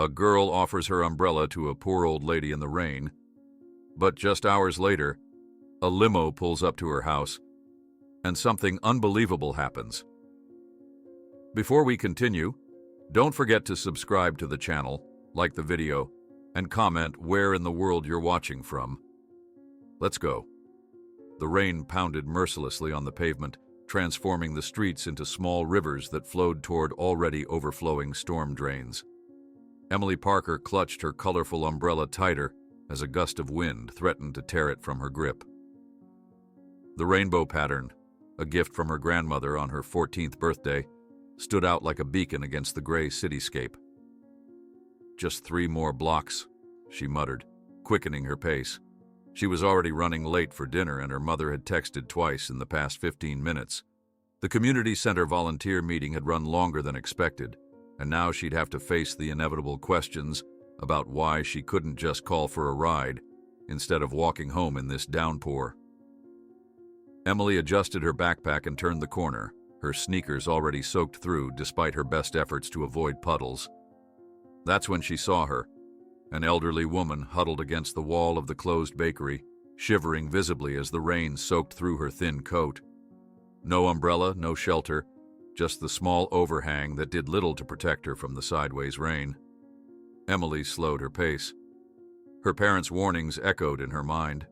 A girl offers her umbrella to a poor old lady in the rain, but just hours later, a limo pulls up to her house, and something unbelievable happens. Before we continue, don't forget to subscribe to the channel, like the video, and comment where in the world you're watching from. Let's go. The rain pounded mercilessly on the pavement, transforming the streets into small rivers that flowed toward already overflowing storm drains. Emily Parker clutched her colorful umbrella tighter as a gust of wind threatened to tear it from her grip. The rainbow pattern, a gift from her grandmother on her 14th birthday, stood out like a beacon against the gray cityscape. "Just 3 more blocks," she muttered, quickening her pace. She was already running late for dinner, and her mother had texted twice in the past 15 minutes. The community center volunteer meeting had run longer than expected, and now she'd have to face the inevitable questions about why she couldn't just call for a ride instead of walking home in this downpour. Emily adjusted her backpack and turned the corner, her sneakers already soaked through despite her best efforts to avoid puddles. That's when she saw her, an elderly woman huddled against the wall of the closed bakery, shivering visibly as the rain soaked through her thin coat. No umbrella, no shelter, just the small overhang that did little to protect her from the sideways rain. Emily slowed her pace. Her parents' warnings echoed in her mind.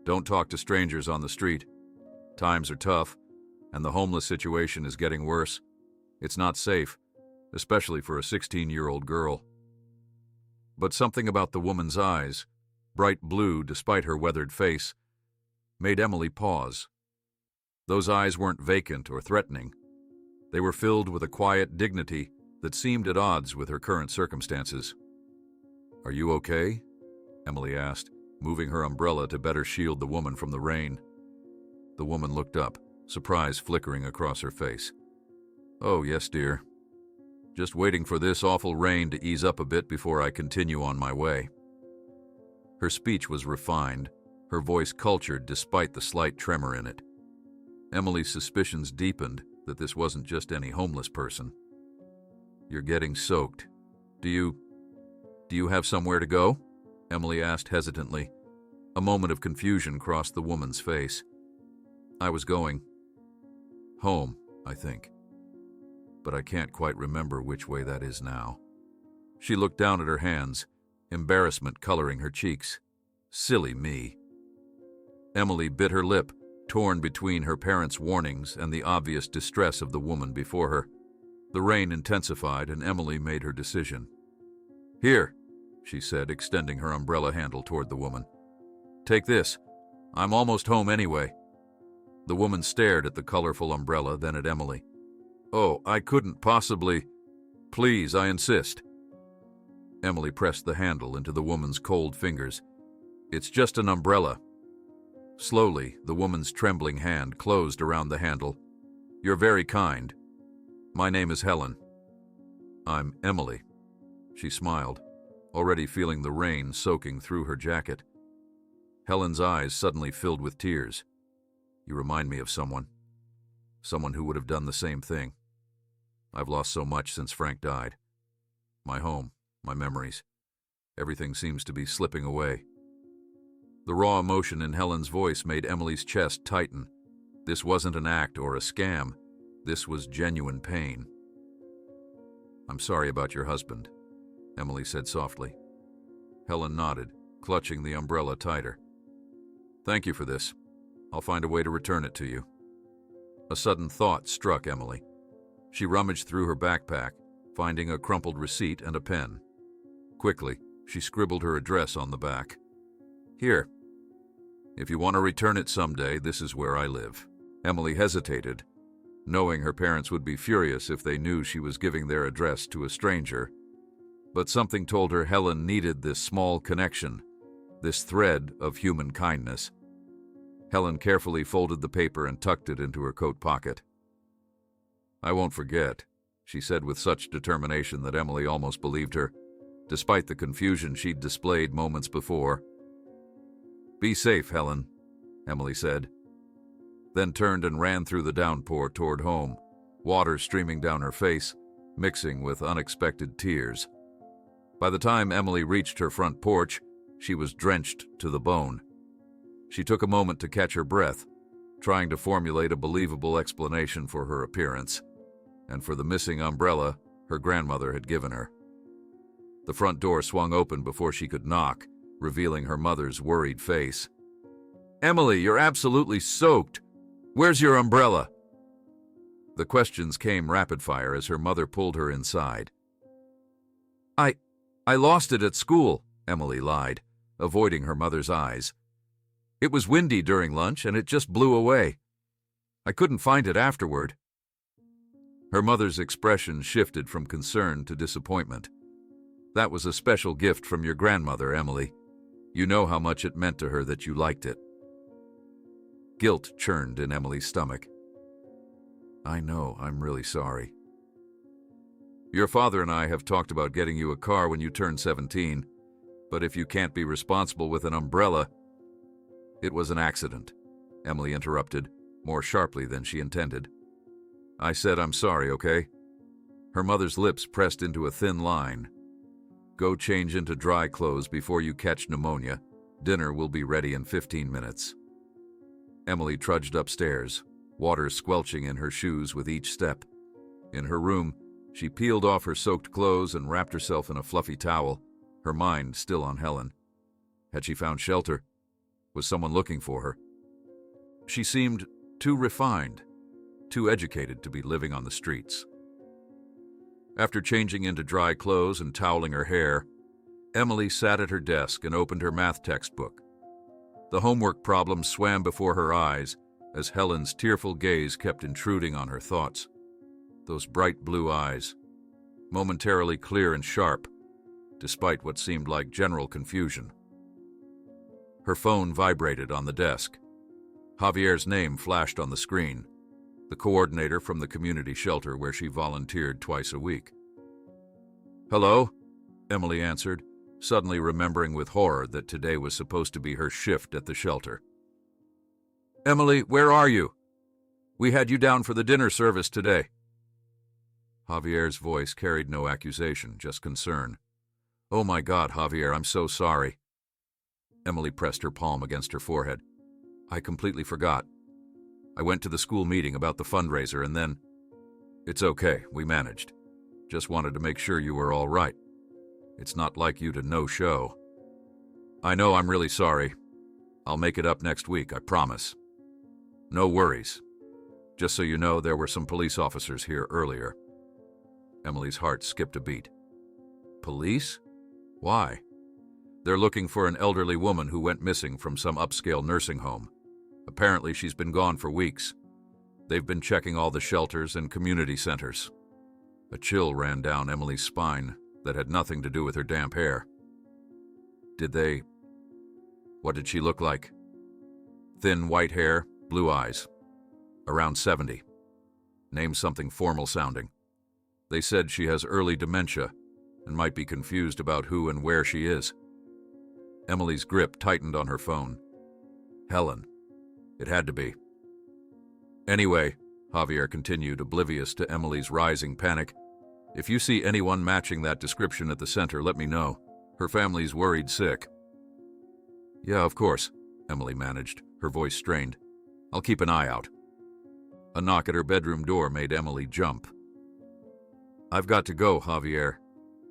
Don't talk to strangers on the street. Times are tough, and the homeless situation is getting worse. It's not safe, especially for a 16-year-old girl. But something about the woman's eyes, bright blue despite her weathered face, made Emily pause. Those eyes weren't vacant or threatening. They were filled with a quiet dignity that seemed at odds with her current circumstances. "Are you okay?" Emily asked, moving her umbrella to better shield the woman from the rain. The woman looked up, surprise flickering across her face. "Oh, yes, dear. Just waiting for this awful rain to ease up a bit before I continue on my way." Her speech was refined, her voice cultured despite the slight tremor in it. Emily's suspicions deepened that this wasn't just any homeless person. "You're getting soaked. Do you have somewhere to go?" Emily asked hesitantly. A moment of confusion crossed the woman's face. "I was going home, I think. But I can't quite remember which way that is now." She looked down at her hands, embarrassment coloring her cheeks. Silly me. Emily bit her lip, torn between her parents' warnings and the obvious distress of the woman before her. The rain intensified, and Emily made her decision. "Here," she said, extending her umbrella handle toward the woman. "Take this. I'm almost home anyway." The woman stared at the colorful umbrella, then at Emily. "Oh, I couldn't possibly. Please, I insist." Emily pressed the handle into the woman's cold fingers. "It's just an umbrella." Slowly, the woman's trembling hand closed around the handle. "You're very kind. My name is Helen." "I'm Emily." She smiled, already feeling the rain soaking through her jacket. Helen's eyes suddenly filled with tears. "You remind me of someone who would have done the same thing. I've lost so much since Frank died. My home, my memories. Everything seems to be slipping away." The raw emotion in Helen's voice made Emily's chest tighten. This wasn't an act or a scam. This was genuine pain. "I'm sorry about your husband," Emily said softly. Helen nodded, clutching the umbrella tighter. "Thank you for this. I'll find a way to return it to you." A sudden thought struck Emily. She rummaged through her backpack, finding a crumpled receipt and a pen. Quickly, she scribbled her address on the back. "Here. If you want to return it someday, this is where I live." Emily hesitated, knowing her parents would be furious if they knew she was giving their address to a stranger. But something told her Helen needed this small connection, this thread of human kindness. Helen carefully folded the paper and tucked it into her coat pocket. "I won't forget," she said with such determination that Emily almost believed her, despite the confusion she'd displayed moments before. "Be safe, Helen," Emily said, then turned and ran through the downpour toward home, water streaming down her face, mixing with unexpected tears. By the time Emily reached her front porch, she was drenched to the bone. She took a moment to catch her breath, trying to formulate a believable explanation for her appearance and for the missing umbrella her grandmother had given her. The front door swung open before she could knock, revealing her mother's worried face. "Emily, you're absolutely soaked. Where's your umbrella?" The questions came rapid-fire as her mother pulled her inside. I lost it at school," Emily lied, avoiding her mother's eyes. "It was windy during lunch and it just blew away. I couldn't find it afterward." Her mother's expression shifted from concern to disappointment. "That was a special gift from your grandmother, Emily. You know how much it meant to her that you liked it." Guilt churned in Emily's stomach. "I know, I'm really sorry. Your father and I have talked about getting you a car when you turn 17, but if you can't be responsible with an umbrella—" "It was an accident," Emily interrupted, more sharply than she intended. "I said I'm sorry, okay?" Her mother's lips pressed into a thin line. "Go change into dry clothes before you catch pneumonia. Dinner will be ready in 15 minutes. Emily trudged upstairs, water squelching in her shoes with each step. In her room, she peeled off her soaked clothes and wrapped herself in a fluffy towel, her mind still on Helen. Had she found shelter? Was someone looking for her? She seemed too refined, too educated to be living on the streets. After changing into dry clothes and toweling her hair, Emily sat at her desk and opened her math textbook. The homework problem swam before her eyes as Helen's tearful gaze kept intruding on her thoughts. Those bright blue eyes, momentarily clear and sharp, despite what seemed like general confusion. Her phone vibrated on the desk. Javier's name flashed on the screen, the coordinator from the community shelter where she volunteered twice a week. "Hello?" Emily answered, suddenly remembering with horror that today was supposed to be her shift at the shelter. "Emily, where are you? We had you down for the dinner service today." Javier's voice carried no accusation, just concern. "Oh my God, Javier, I'm so sorry." Emily pressed her palm against her forehead. "I completely forgot. I went to the school meeting about the fundraiser and then—" "It's okay, we managed. Just wanted to make sure you were all right. It's not like you to no-show." "I know, I'm really sorry. I'll make it up next week, I promise." "No worries. Just so you know, there were some police officers here earlier." Emily's heart skipped a beat. "Police? Why?" "They're looking for an elderly woman who went missing from some upscale nursing home. Apparently she's been gone for weeks. They've been checking all the shelters and community centers." A chill ran down Emily's spine that had nothing to do with her damp hair. What did she look like?" "Thin white hair, blue eyes. Around 70. Name something formal sounding. They said she has early dementia and might be confused about who and where she is." Emily's grip tightened on her phone. Helen. It had to be. "Anyway," Javier continued, oblivious to Emily's rising panic, "if you see anyone matching that description at the center, let me know. Her family's worried sick." "Yeah, of course," Emily managed, her voice strained. "I'll keep an eye out." A knock at her bedroom door made Emily jump. "I've got to go, Javier.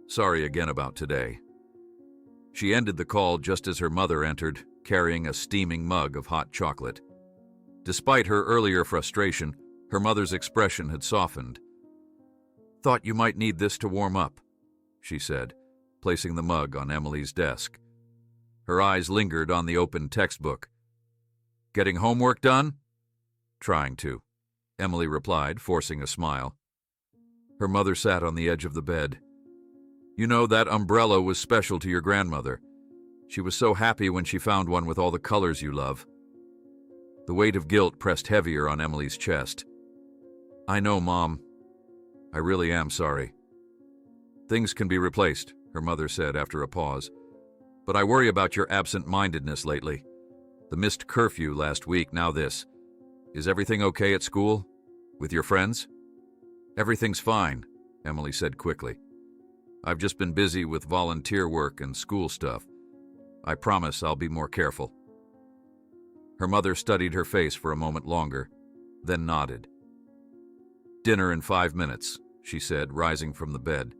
Sorry again about today." She ended the call just as her mother entered, carrying a steaming mug of hot chocolate. Despite her earlier frustration, her mother's expression had softened. "Thought you might need this to warm up," she said, placing the mug on Emily's desk. Her eyes lingered on the open textbook. "Getting homework done?" "Trying to," Emily replied, forcing a smile. Her mother sat on the edge of the bed. "You know, that umbrella was special to your grandmother. She was so happy when she found one with all the colors you love." The weight of guilt pressed heavier on Emily's chest. "I know, Mom. I really am sorry." "Things can be replaced," her mother said after a pause. "But I worry about your absent-mindedness lately. The missed curfew last week, now this. Is everything okay at school? With your friends?" "Everything's fine," Emily said quickly. I've just been busy with volunteer work and school stuff. I promise I'll be more careful." Her mother studied her face for a moment longer, then nodded. "Dinner in 5 minutes," she said, rising from the bed.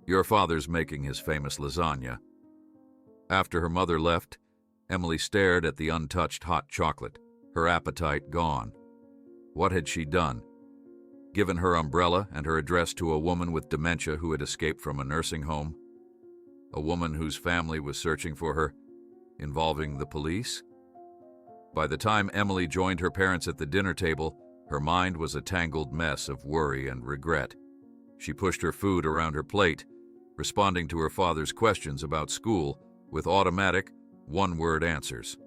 "Your father's making his famous lasagna." After her mother left, Emily stared at the untouched hot chocolate, her appetite gone. What had she done? Given her umbrella and her address to a woman with dementia who had escaped from a nursing home? A woman whose family was searching for her, involving the police? By the time Emily joined her parents at the dinner table, her mind was a tangled mess of worry and regret. She pushed her food around her plate, responding to her father's questions about school with automatic, one-word answers.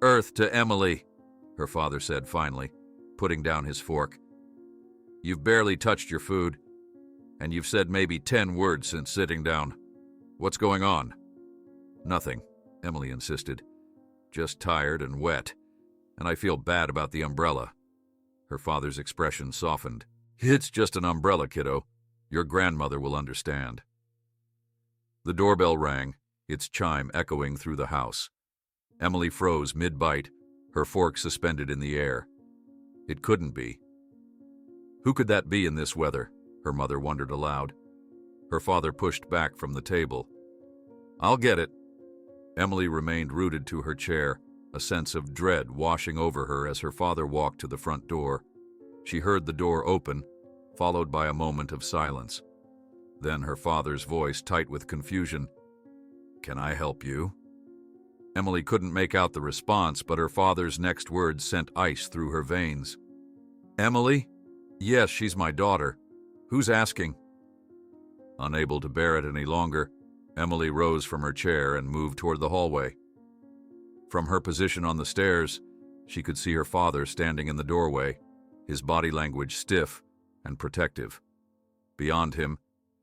"Earth to Emily," her father said finally, putting down his fork. "You've barely touched your food, and you've said maybe 10 words since sitting down. What's going on?" "Nothing," Emily insisted. "Just tired and wet, and I feel bad about the umbrella." Her father's expression softened. "It's just an umbrella, kiddo. Your grandmother will understand." The doorbell rang, its chime echoing through the house. Emily froze mid-bite, her fork suspended in the air. It couldn't be. Who could that be in this weather? Her mother wondered aloud. Her father pushed back from the table. "I'll get it." Emily remained rooted to her chair, a sense of dread washing over her as her father walked to the front door. She heard the door open, followed by a moment of silence. Then her father's voice, tight with confusion. "Can I help you?" Emily couldn't make out the response, but her father's next words sent ice through her veins. "Emily? Yes, she's my daughter. Who's asking?" Unable to bear it any longer, Emily rose from her chair and moved toward the hallway. From her position on the stairs, she could see her father standing in the doorway, his body language stiff and protective. Beyond him,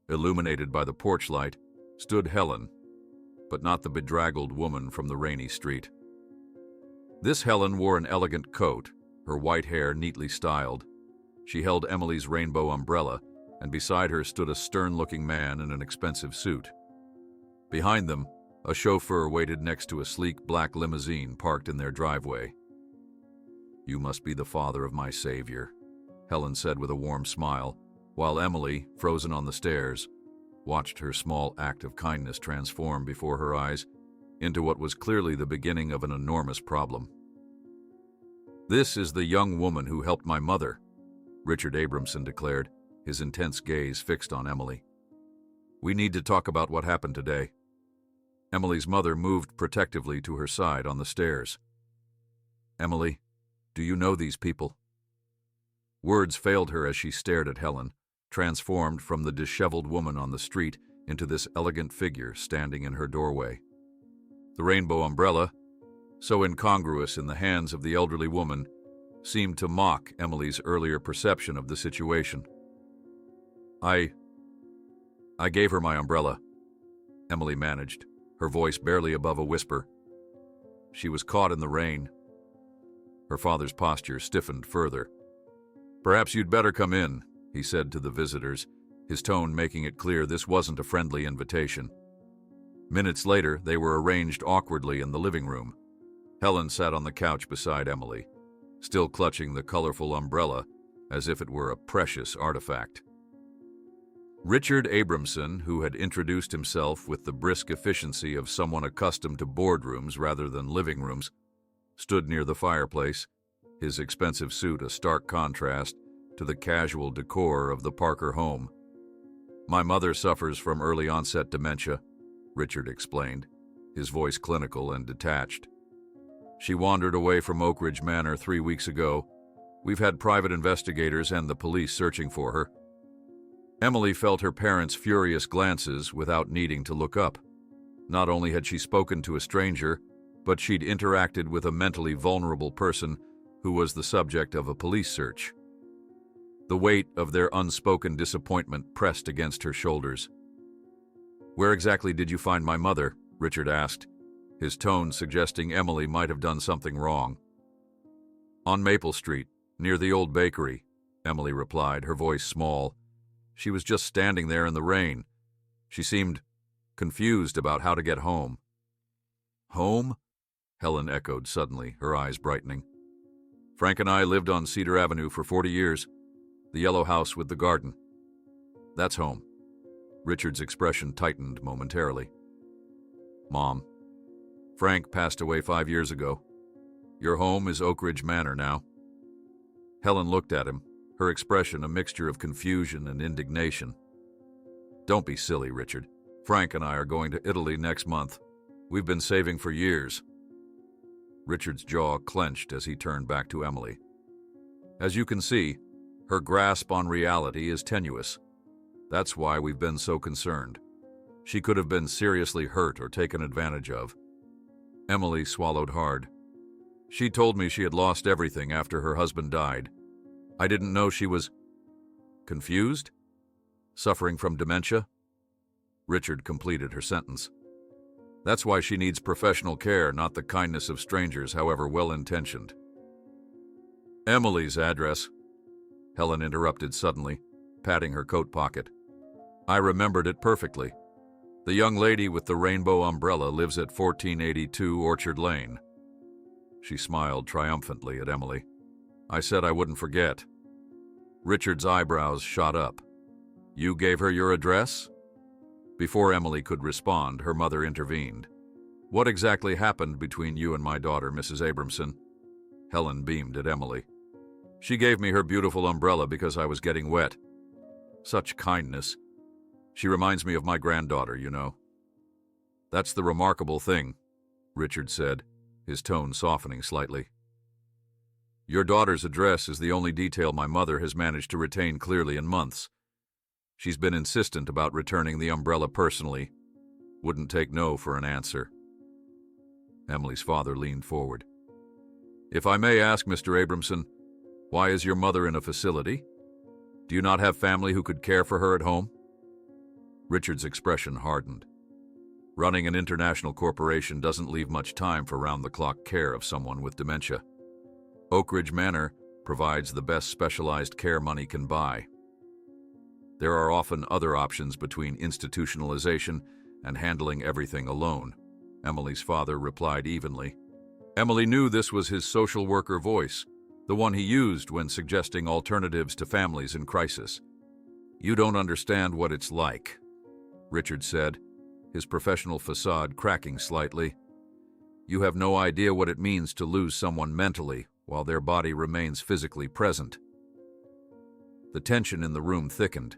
illuminated by the porch light, stood Helen, but not the bedraggled woman from the rainy street. This Helen wore an elegant coat, her white hair neatly styled. She held Emily's rainbow umbrella, and beside her stood a stern-looking man in an expensive suit. Behind them, a chauffeur waited next to a sleek black limousine parked in their driveway. "You must be the father of my savior," Helen said with a warm smile, while Emily, frozen on the stairs, watched her small act of kindness transform before her eyes into what was clearly the beginning of an enormous problem. "This is the young woman who helped my mother," Richard Abramson declared, his intense gaze fixed on Emily. "We need to talk about what happened today." Emily's mother moved protectively to her side on the stairs. "Emily, do you know these people?" Words failed her as she stared at Helen, transformed from the disheveled woman on the street into this elegant figure standing in her doorway. The rainbow umbrella, so incongruous in the hands of the elderly woman, seemed to mock Emily's earlier perception of the situation. I gave her my umbrella," Emily managed, her voice barely above a whisper. "She was caught in the rain." Her father's posture stiffened further. "Perhaps you'd better come in," he said to the visitors, his tone making it clear this wasn't a friendly invitation. Minutes later, they were arranged awkwardly in the living room. Helen sat on the couch beside Emily, still clutching the colorful umbrella as if it were a precious artifact. Richard Abramson, who had introduced himself with the brisk efficiency of someone accustomed to boardrooms rather than living rooms, stood near the fireplace, his expensive suit a stark contrast to the casual decor of the Parker home. "My mother suffers from early-onset dementia," Richard explained, his voice clinical and detached. "She wandered away from Oak Ridge Manor 3 weeks ago. We've had private investigators and the police searching for her." Emily felt her parents' furious glances without needing to look up. Not only had she spoken to a stranger, but she'd interacted with a mentally vulnerable person who was the subject of a police search. The weight of their unspoken disappointment pressed against her shoulders. "Where exactly did you find my mother?" Richard asked, his tone suggesting Emily might have done something wrong. "On Maple Street, near the old bakery," Emily replied, her voice small. "She was just standing there in the rain. She seemed confused about how to get home. Home? Helen echoed suddenly, her eyes brightening. Frank and I lived on Cedar Avenue for 40 years, the yellow house with the garden. That's home. Richard's expression tightened momentarily. Mom, Frank passed away 5 years ago. Your home is Oak Ridge Manor now. Helen looked at him, her expression a mixture of confusion and indignation. Don't be silly, Richard. Frank and I are going to Italy next month. We've been saving for years. Richard's jaw clenched as he turned back to Emily. As you can see, her grasp on reality is tenuous. That's why we've been so concerned. She could have been seriously hurt or taken advantage of. Emily swallowed hard. She told me she had lost everything after her husband died. I didn't know she was confused? Suffering from dementia? Richard completed her sentence. That's why she needs professional care, not the kindness of strangers, however well-intentioned. Emily's address, Helen interrupted suddenly, patting her coat pocket. I remembered it perfectly. The young lady with the rainbow umbrella lives at 1482 Orchard Lane. She smiled triumphantly at Emily. I said I wouldn't forget. Richard's eyebrows shot up. You gave her your address? Before Emily could respond, her mother intervened. What exactly happened between you and my daughter, Mrs. Abramson? Helen beamed at Emily. She gave me her beautiful umbrella because I was getting wet. Such kindness. She reminds me of my granddaughter, you know. That's the remarkable thing, Richard said, his tone softening slightly. Your daughter's address is the only detail my mother has managed to retain clearly in months. She's been insistent about returning the umbrella personally. Wouldn't take no for an answer. Emily's father leaned forward. If I may ask, Mr. Abramson, why is your mother in a facility? Do you not have family who could care for her at home? Richard's expression hardened. Running an international corporation doesn't leave much time for round-the-clock care of someone with dementia. Oak Ridge Manor provides the best specialized care money can buy. There are often other options between institutionalization and handling everything alone, Emily's father replied evenly. Emily knew this was his social worker voice, the one he used when suggesting alternatives to families in crisis. You don't understand what it's like, Richard said, his professional facade cracking slightly. You have no idea what it means to lose someone mentally while their body remains physically present. The tension in the room thickened.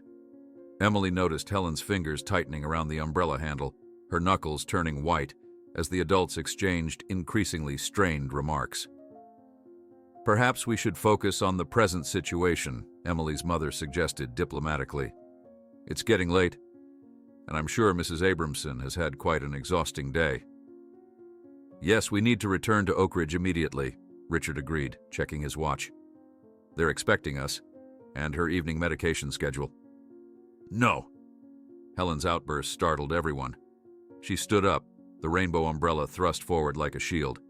Emily noticed Helen's fingers tightening around the umbrella handle, her knuckles turning white as the adults exchanged increasingly strained remarks. Perhaps we should focus on the present situation, Emily's mother suggested diplomatically. It's getting late, and I'm sure Mrs. Abramson has had quite an exhausting day. Yes, we need to return to Oak Ridge immediately, Richard agreed, checking his watch. They're expecting us, and her evening medication schedule. No! Helen's outburst startled everyone. She stood up, the rainbow umbrella thrust forward like a shield.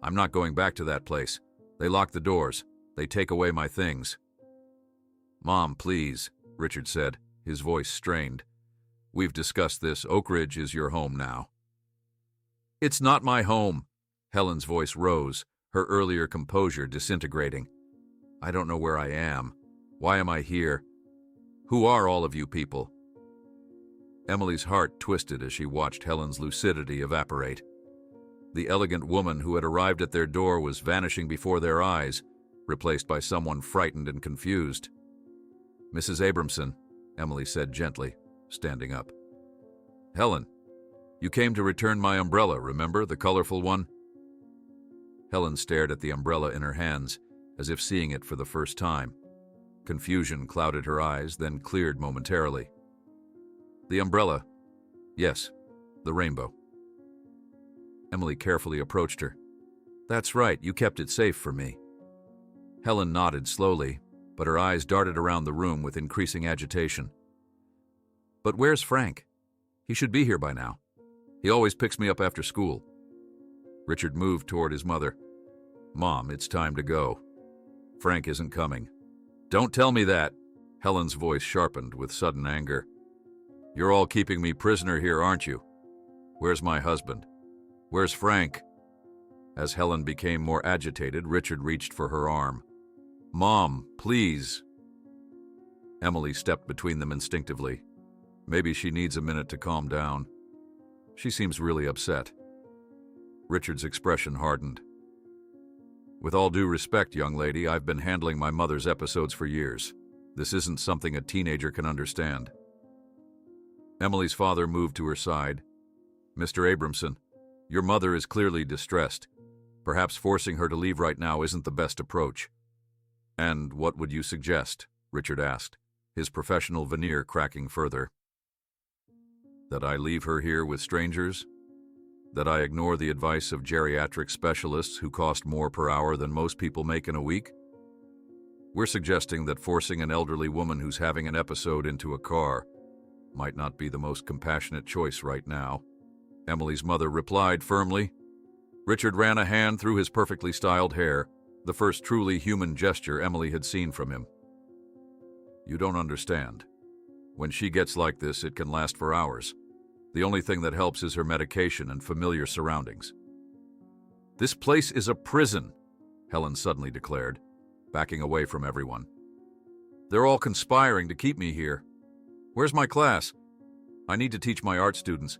I'm not going back to that place. They lock the doors. They take away my things. Mom, please, Richard said, his voice strained. We've discussed this. Oak Ridge is your home now. It's not my home. Helen's voice rose, her earlier composure disintegrating. I don't know where I am. Why am I here? Who are all of you people? Emily's heart twisted as she watched Helen's lucidity evaporate. The elegant woman who had arrived at their door was vanishing before their eyes, replaced by someone frightened and confused. Mrs. Abramson, Emily said gently, standing up. Helen, you came to return my umbrella, remember, the colorful one? Helen stared at the umbrella in her hands, as if seeing it for the first time. Confusion clouded her eyes, then cleared momentarily. The umbrella. Yes, the rainbow. Emily carefully approached her. That's right, you kept it safe for me. Helen nodded slowly, but her eyes darted around the room with increasing agitation. But where's Frank? He should be here by now. He always picks me up after school. Richard moved toward his mother. Mom, it's time to go. Frank isn't coming. Don't tell me that. Helen's voice sharpened with sudden anger. You're all keeping me prisoner here, aren't you? Where's my husband? Where's Frank? As Helen became more agitated, Richard reached for her arm. Mom, please. Emily stepped between them instinctively. Maybe she needs a minute to calm down. She seems really upset. Richard's expression hardened. With all due respect, young lady, I've been handling my mother's episodes for years. This isn't something a teenager can understand. Emily's father moved to her side. Mr. Abramson, your mother is clearly distressed. Perhaps forcing her to leave right now isn't the best approach. And what would you suggest? Richard asked, his professional veneer cracking further. That I leave her here with strangers? That I ignore the advice of geriatric specialists who cost more per hour than most people make in a week? We're suggesting that forcing an elderly woman who's having an episode into a car might not be the most compassionate choice right now. Emily's mother replied firmly. Richard ran a hand through his perfectly styled hair, the first truly human gesture Emily had seen from him. You don't understand. When she gets like this, it can last for hours. The only thing that helps is her medication and familiar surroundings. This place is a prison, Helen suddenly declared, backing away from everyone. They're all conspiring to keep me here. Where's my class? I need to teach my art students.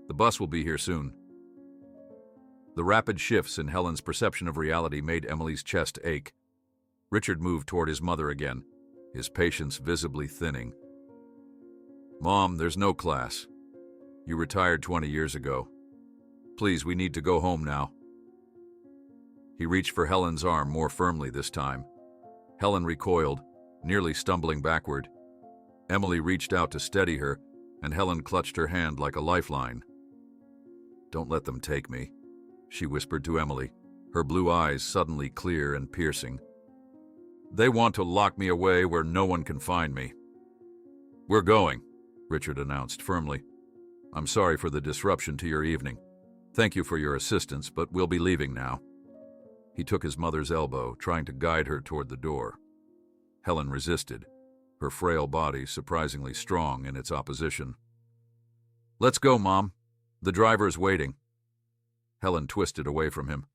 The bus will be here soon. The rapid shifts in Helen's perception of reality made Emily's chest ache. Richard moved toward his mother again, his patience visibly thinning. Mom, there's no class. You retired 20 years ago. Please, we need to go home now. He reached for Helen's arm more firmly this time. Helen recoiled, nearly stumbling backward. Emily reached out to steady her, and Helen clutched her hand like a lifeline. Don't let them take me, she whispered to Emily, her blue eyes suddenly clear and piercing. They want to lock me away where no one can find me. We're going, Richard announced firmly. I'm sorry for the disruption to your evening. Thank you for your assistance, but we'll be leaving now. He took his mother's elbow, trying to guide her toward the door. Helen resisted, her frail body surprisingly strong in its opposition. Let's go, Mom. The driver's waiting. Helen twisted away from him,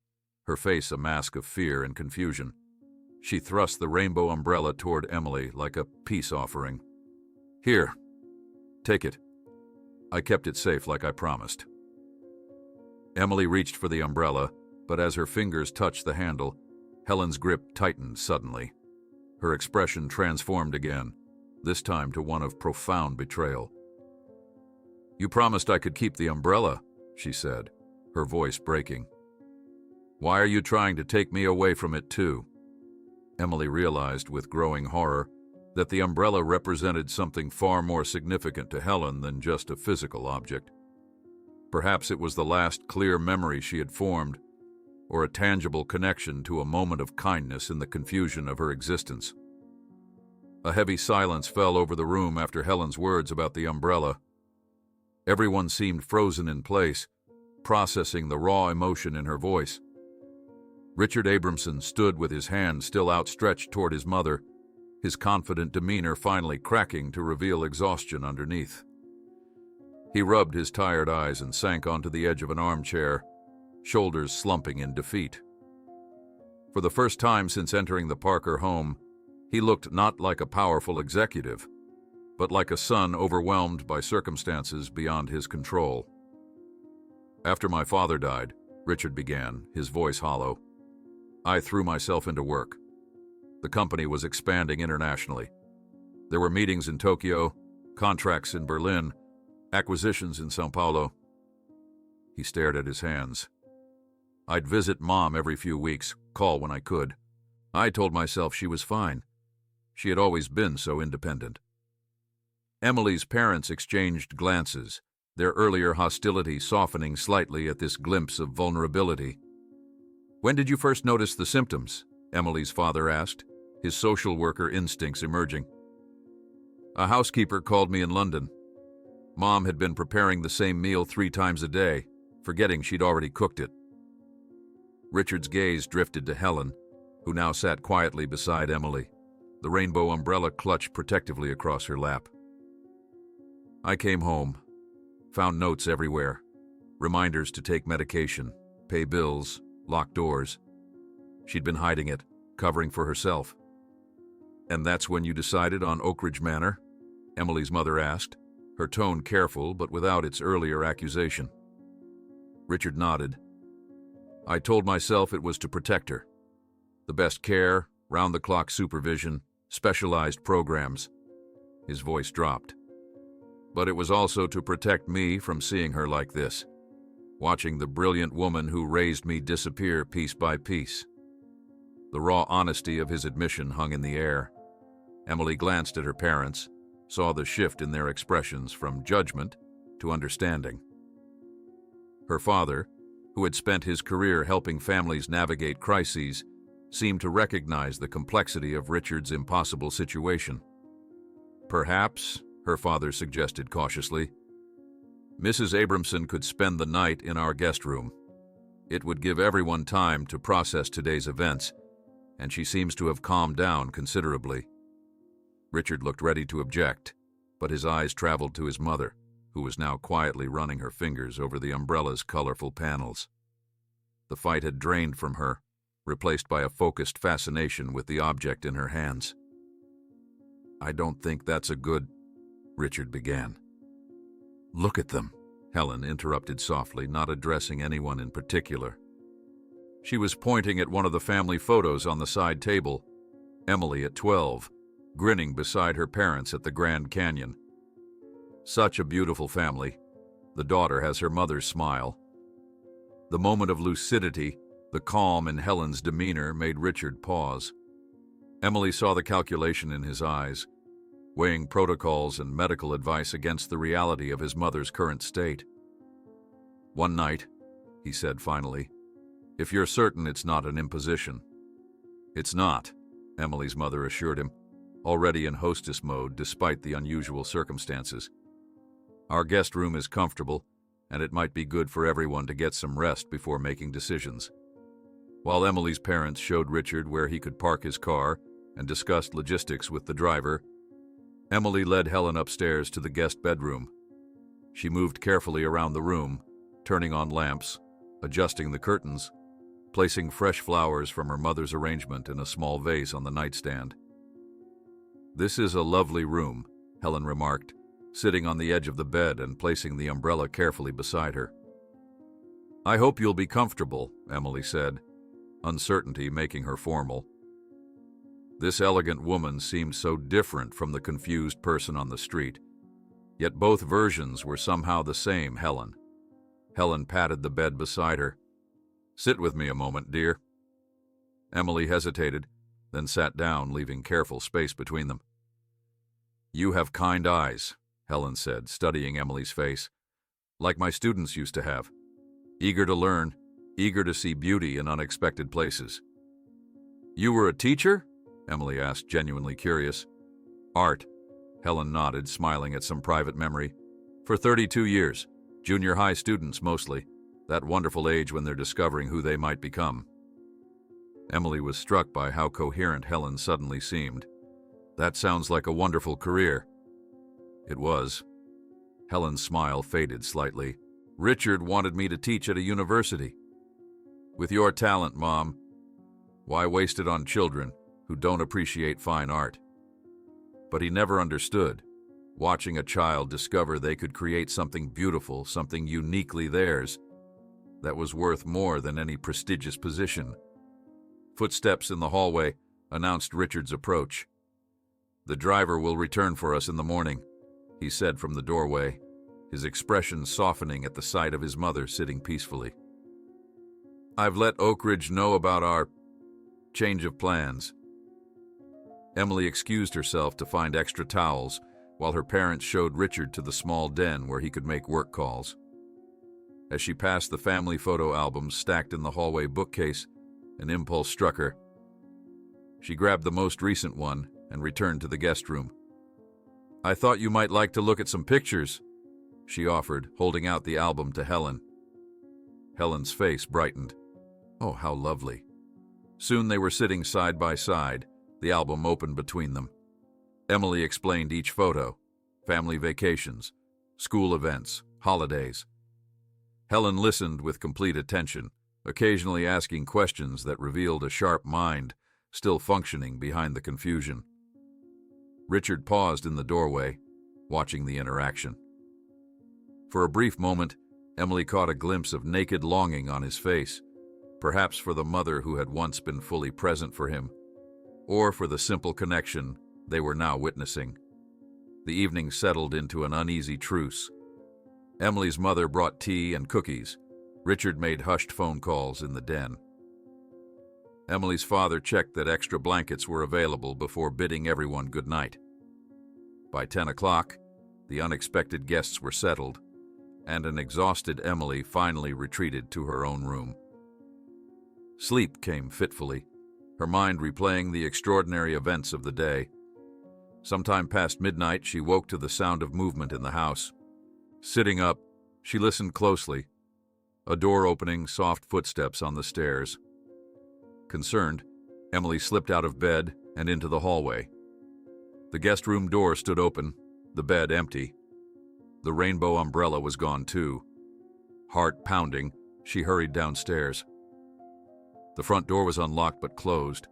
her face a mask of fear and confusion. She thrust the rainbow umbrella toward Emily like a peace offering. Here, take it. I kept it safe like I promised. Emily reached for the umbrella, but as her fingers touched the handle, Helen's grip tightened suddenly. Her expression transformed again, this time to one of profound betrayal. You promised I could keep the umbrella, she said, her voice breaking. Why are you trying to take me away from it too? Emily realized with growing horror that the umbrella represented something far more significant to Helen than just a physical object. Perhaps it was the last clear memory she had formed, or a tangible connection to a moment of kindness in the confusion of her existence. A heavy silence fell over the room after Helen's words about the umbrella. Everyone seemed frozen in place, processing the raw emotion in her voice. Richard Abramson stood with his hand still outstretched toward his mother, his confident demeanor finally cracking to reveal exhaustion underneath. He rubbed his tired eyes and sank onto the edge of an armchair, shoulders slumping in defeat. For the first time since entering the Parker home, he looked not like a powerful executive, but like a son overwhelmed by circumstances beyond his control. After my father died, Richard began, his voice hollow, I threw myself into work. The company was expanding internationally. There were meetings in Tokyo, contracts in Berlin, acquisitions in São Paulo. He stared at his hands. I'd visit Mom every few weeks, call when I could. I told myself she was fine. She had always been so independent. Emily's parents exchanged glances, their earlier hostility softening slightly at this glimpse of vulnerability. When did you first notice the symptoms? Emily's father asked, his social worker instincts emerging. A housekeeper called me in London. Mom had been preparing the same meal 3 times a day, forgetting she'd already cooked it. Richard's gaze drifted to Helen, who now sat quietly beside Emily, the rainbow umbrella clutched protectively across her lap. I came home, found notes everywhere, reminders to take medication, pay bills, lock doors. She'd been hiding it, covering for herself. "And that's when you decided on Oak Ridge Manor?" Emily's mother asked, her tone careful but without its earlier accusation. Richard nodded. "I told myself it was to protect her. The best care, round-the-clock supervision, specialized programs." His voice dropped. "But it was also to protect me from seeing her like this, watching the brilliant woman who raised me disappear piece by piece." The raw honesty of his admission hung in the air. Emily glanced at her parents, saw the shift in their expressions from judgment to understanding. Her father, who had spent his career helping families navigate crises, seemed to recognize the complexity of Richard's impossible situation. "Perhaps," her father suggested cautiously, "Mrs. Abramson could spend the night in our guest room. It would give everyone time to process today's events, and she seems to have calmed down considerably." Richard looked ready to object, but his eyes traveled to his mother, who was now quietly running her fingers over the umbrella's colorful panels. The fight had drained from her, replaced by a focused fascination with the object in her hands. "I don't think that's a good—" Richard began. "Look at them," Helen interrupted softly, not addressing anyone in particular. She was pointing at one of the family photos on the side table, Emily at 12, grinning beside her parents at the Grand Canyon. Such a beautiful family. The daughter has her mother's smile. The moment of lucidity, the calm in Helen's demeanor, made Richard pause. Emily saw the calculation in his eyes, weighing protocols and medical advice against the reality of his mother's current state. "One night," he said finally, "if you're certain it's not an imposition." "It's not," Emily's mother assured him, already in hostess mode despite the unusual circumstances. "Our guest room is comfortable, and it might be good for everyone to get some rest before making decisions." While Emily's parents showed Richard where he could park his car and discussed logistics with the driver, Emily led Helen upstairs to the guest bedroom. She moved carefully around the room, turning on lamps, adjusting the curtains, placing fresh flowers from her mother's arrangement in a small vase on the nightstand. "This is a lovely room," Helen remarked, sitting on the edge of the bed and placing the umbrella carefully beside her. "I hope you'll be comfortable," Emily said, uncertainty making her formal. This elegant woman seemed so different from the confused person on the street, yet both versions were somehow the same Helen. Helen patted the bed beside her. "Sit with me a moment, dear." Emily hesitated, then sat down, leaving careful space between them. "You have kind eyes," Helen said, studying Emily's face, "like my students used to have. Eager to learn, eager to see beauty in unexpected places." "You were a teacher?" Emily asked, genuinely curious. "Art," Helen nodded, smiling at some private memory. "For 32 years, junior high students mostly, that wonderful age when they're discovering who they might become." Emily was struck by how coherent Helen suddenly seemed. "That sounds like a wonderful career." It was. Helen's smile faded slightly. "Richard wanted me to teach at a university." "With your talent, Mom, why waste it on children who don't appreciate fine art?" But he never understood. Watching a child discover they could create something beautiful, something uniquely theirs, that was worth more than any prestigious position. Footsteps in the hallway announced Richard's approach. "The driver will return for us in the morning," he said from the doorway, his expression softening at the sight of his mother sitting peacefully. "I've let Oak Ridge know about our change of plans." Emily excused herself to find extra towels while her parents showed Richard to the small den where he could make work calls. As she passed the family photo albums stacked in the hallway bookcase, an impulse struck her. She grabbed the most recent one and returned to the guest room. "I thought you might like to look at some pictures," she offered, holding out the album to Helen. Helen's face brightened. "Oh, how lovely." Soon they were sitting side by side, the album open between them. Emily explained each photo: family vacations, school events, holidays. Helen listened with complete attention, occasionally asking questions that revealed a sharp mind still functioning behind the confusion. Richard paused in the doorway, watching the interaction. For a brief moment, Emily caught a glimpse of naked longing on his face, perhaps for the mother who had once been fully present for him, or for the simple connection they were now witnessing. The evening settled into an uneasy truce. Emily's mother brought tea and cookies. Richard made hushed phone calls in the den. Emily's father checked that extra blankets were available before bidding everyone good night. By 10 o'clock, the unexpected guests were settled, and an exhausted Emily finally retreated to her own room. Sleep came fitfully, her mind replaying the extraordinary events of the day. Sometime past midnight, she woke to the sound of movement in the house. Sitting up, she listened closely. A door opening, soft footsteps on the stairs. Concerned, Emily slipped out of bed and into the hallway. The guest room door stood open, the bed empty. The rainbow umbrella was gone too. Heart pounding, she hurried downstairs. The front door was unlocked but closed.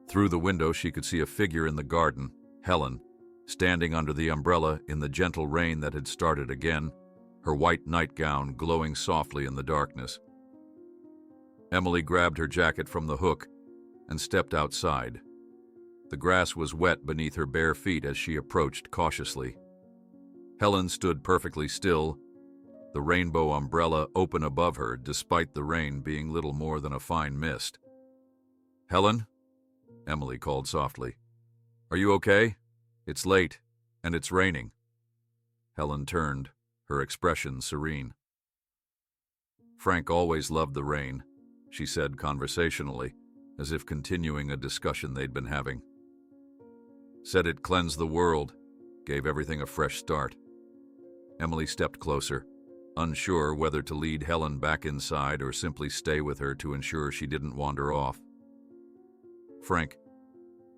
Through the window she could see a figure in the garden, Helen, standing under the umbrella in the gentle rain that had started again, her white nightgown glowing softly in the darkness. Emily grabbed her jacket from the hook and stepped outside. The grass was wet beneath her bare feet as she approached cautiously. Helen stood perfectly still, the rainbow umbrella open above her despite the rain being little more than a fine mist. "Helen?" Emily called softly. "Are you okay? It's late, and it's raining." Helen turned, her expression serene. "Frank always loved the rain," she said conversationally, as if continuing a discussion they'd been having. "Said it cleansed the world, gave everything a fresh start." Emily stepped closer, unsure whether to lead Helen back inside or simply stay with her to ensure she didn't wander off. "Frank,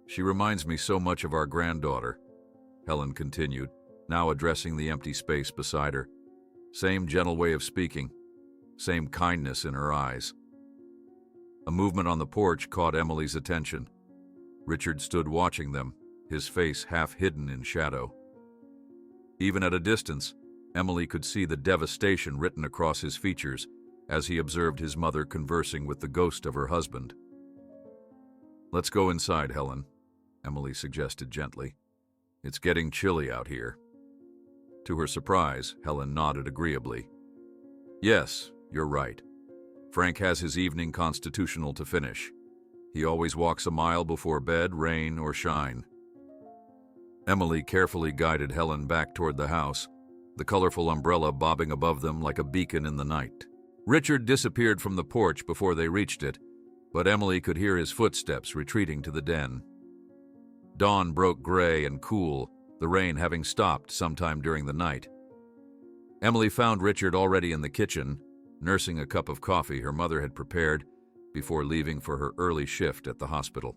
she reminds me so much of our granddaughter," Helen continued, now addressing the empty space beside her. Same gentle way of speaking, same kindness in her eyes. A movement on the porch caught Emily's attention. Richard stood watching them, his face half hidden in shadow. Even at a distance, Emily could see the devastation written across his features as he observed his mother conversing with the ghost of her husband. "Let's go inside, Helen," Emily suggested gently. "It's getting chilly out here." To her surprise, Helen nodded agreeably. "Yes, you're right. Frank has his evening constitutional to finish. He always walks a mile before bed, rain or shine." Emily carefully guided Helen back toward the house, the colorful umbrella bobbing above them like a beacon in the night. Richard disappeared from the porch before they reached it, but Emily could hear his footsteps retreating to the den. Dawn broke gray and cool, the rain having stopped sometime during the night. Emily found Richard already in the kitchen, nursing a cup of coffee her mother had prepared before leaving for her early shift at the hospital.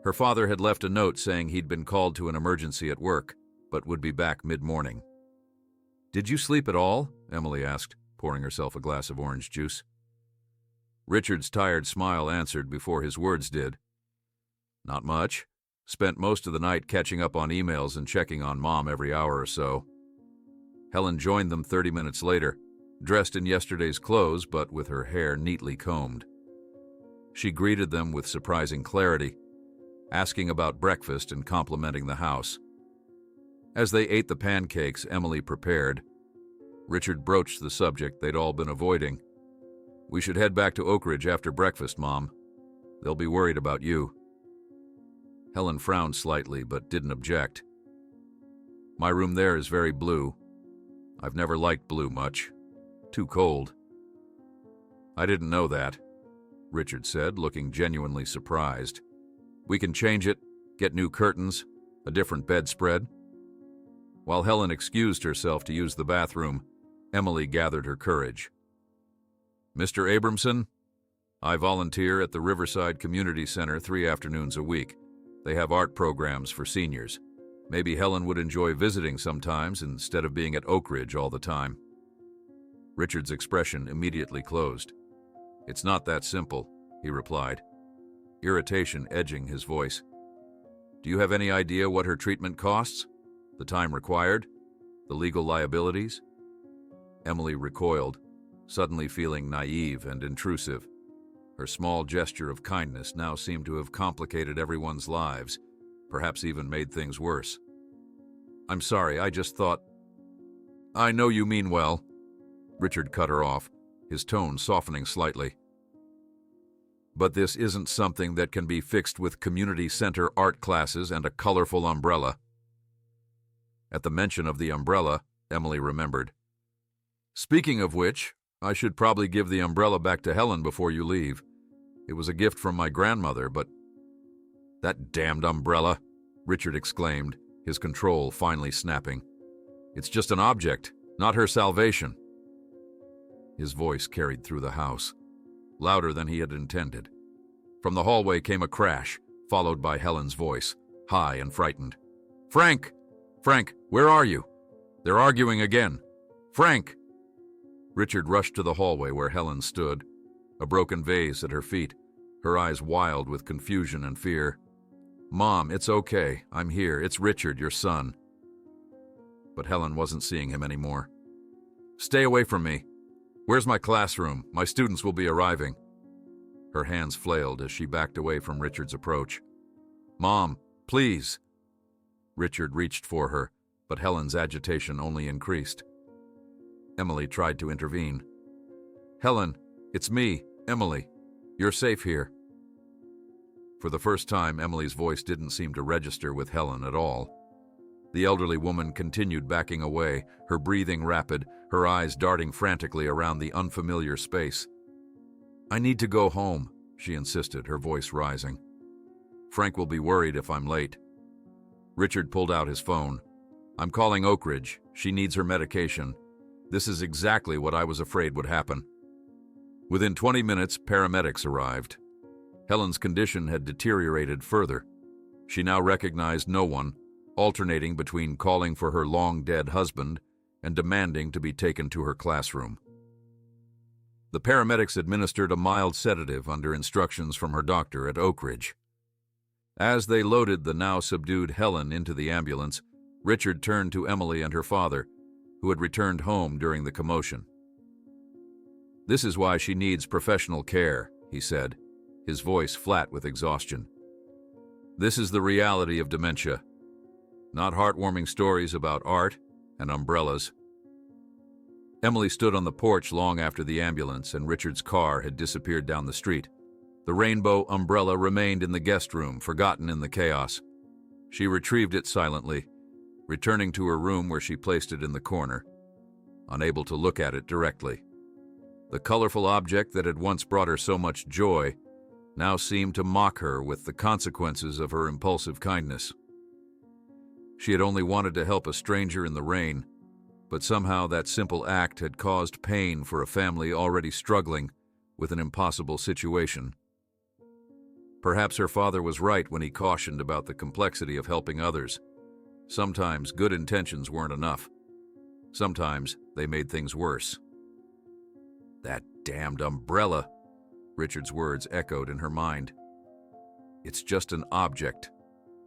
Her father had left a note saying he'd been called to an emergency at work, but would be back mid-morning. "Did you sleep at all?" Emily asked, pouring herself a glass of orange juice. Richard's tired smile answered before his words did. "Not much. Spent most of the night catching up on emails and checking on Mom every hour or so." Helen joined them 30 minutes later, dressed in yesterday's clothes but with her hair neatly combed. She greeted them with surprising clarity, asking about breakfast and complimenting the house. As they ate the pancakes Emily prepared, Richard broached the subject they'd all been avoiding. "We should head back to Oak Ridge after breakfast, Mom. They'll be worried about you." Helen frowned slightly but didn't object. "My room there is very blue. I've never liked blue much. Too cold." "I didn't know that," Richard said, looking genuinely surprised. "We can change it, get new curtains, a different bedspread." While Helen excused herself to use the bathroom, Emily gathered her courage. "Mr. Abramson, I volunteer at the Riverside Community Center 3 afternoons a week. They have art programs for seniors. Maybe Helen would enjoy visiting sometimes instead of being at Oak Ridge all the time. Richard's expression immediately closed. "It's not that simple," he replied, irritation edging his voice. "Do you have any idea what her treatment costs? The time required? The legal liabilities?" Emily recoiled, suddenly feeling naive and intrusive. Her small gesture of kindness now seemed to have complicated everyone's lives, perhaps even made things worse. "I'm sorry, I just thought—" "I know you mean well," Richard cut her off, his tone softening slightly. "But this isn't something that can be fixed with community center art classes and a colorful umbrella." At the mention of the umbrella, Emily remembered. "Speaking of which, I should probably give the umbrella back to Helen before you leave. It was a gift from my grandmother, but—" "That damned umbrella!" Richard exclaimed, his control finally snapping. "It's just an object, not her salvation." His voice carried through the house, louder than he had intended. From the hallway came a crash, followed by Helen's voice, high and frightened. "Frank! Frank, where are you? They're arguing again. Frank!" Richard rushed to the hallway where Helen stood, a broken vase at her feet, her eyes wild with confusion and fear. "Mom, it's okay. I'm here. It's Richard, your son." But Helen wasn't seeing him anymore. "Stay away from me. Where's my classroom? My students will be arriving." Her hands flailed as she backed away from Richard's approach. "Mom, please." Richard reached for her, but Helen's agitation only increased. Emily tried to intervene. "Helen, it's me, Emily. You're safe here." For the first time, Emily's voice didn't seem to register with Helen at all. The elderly woman continued backing away, her breathing rapid, her eyes darting frantically around the unfamiliar space. "I need to go home," she insisted, her voice rising. "Frank will be worried if I'm late." Richard pulled out his phone. "I'm calling Oak Ridge. She needs her medication. This is exactly what I was afraid would happen." Within 20 minutes, paramedics arrived. Helen's condition had deteriorated further. She now recognized no one, alternating between calling for her long-dead husband and demanding to be taken to her classroom. The paramedics administered a mild sedative under instructions from her doctor at Oak Ridge. As they loaded the now subdued Helen into the ambulance, Richard turned to Emily and her father, who had returned home during the commotion. "This is why she needs professional care," he said, his voice flat with exhaustion. "This is the reality of dementia. Not heartwarming stories about art and umbrellas." Emily stood on the porch long after the ambulance and Richard's car had disappeared down the street. The rainbow umbrella remained in the guest room, forgotten in the chaos. She retrieved it silently, returning to her room where she placed it in the corner, unable to look at it directly. The colorful object that had once brought her so much joy now seemed to mock her with the consequences of her impulsive kindness. She had only wanted to help a stranger in the rain, but somehow that simple act had caused pain for a family already struggling with an impossible situation. Perhaps her father was right when he cautioned about the complexity of helping others. Sometimes good intentions weren't enough. Sometimes they made things worse. "That damned umbrella," Richard's words echoed in her mind. "It's just an object,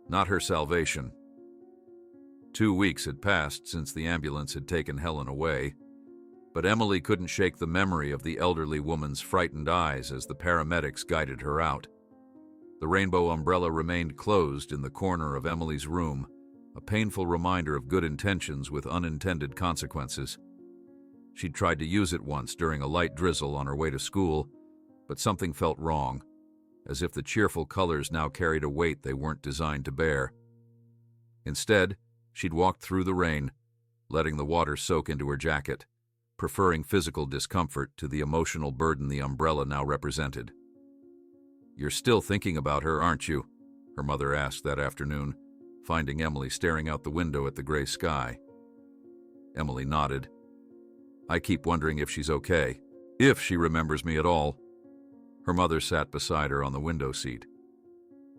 not her salvation." 2 weeks had passed since the ambulance had taken Helen away, but Emily couldn't shake the memory of the elderly woman's frightened eyes as the paramedics guided her out. The rainbow umbrella remained closed in the corner of Emily's room, a painful reminder of good intentions with unintended consequences. She'd tried to use it once during a light drizzle on her way to school, but something felt wrong, as if the cheerful colors now carried a weight they weren't designed to bear. Instead, she'd walked through the rain, letting the water soak into her jacket, preferring physical discomfort to the emotional burden the umbrella now represented. "You're still thinking about her, aren't you?" her mother asked that afternoon, finding Emily staring out the window at the gray sky. Emily nodded. "I keep wondering if she's okay, if she remembers me at all." Her mother sat beside her on the window seat.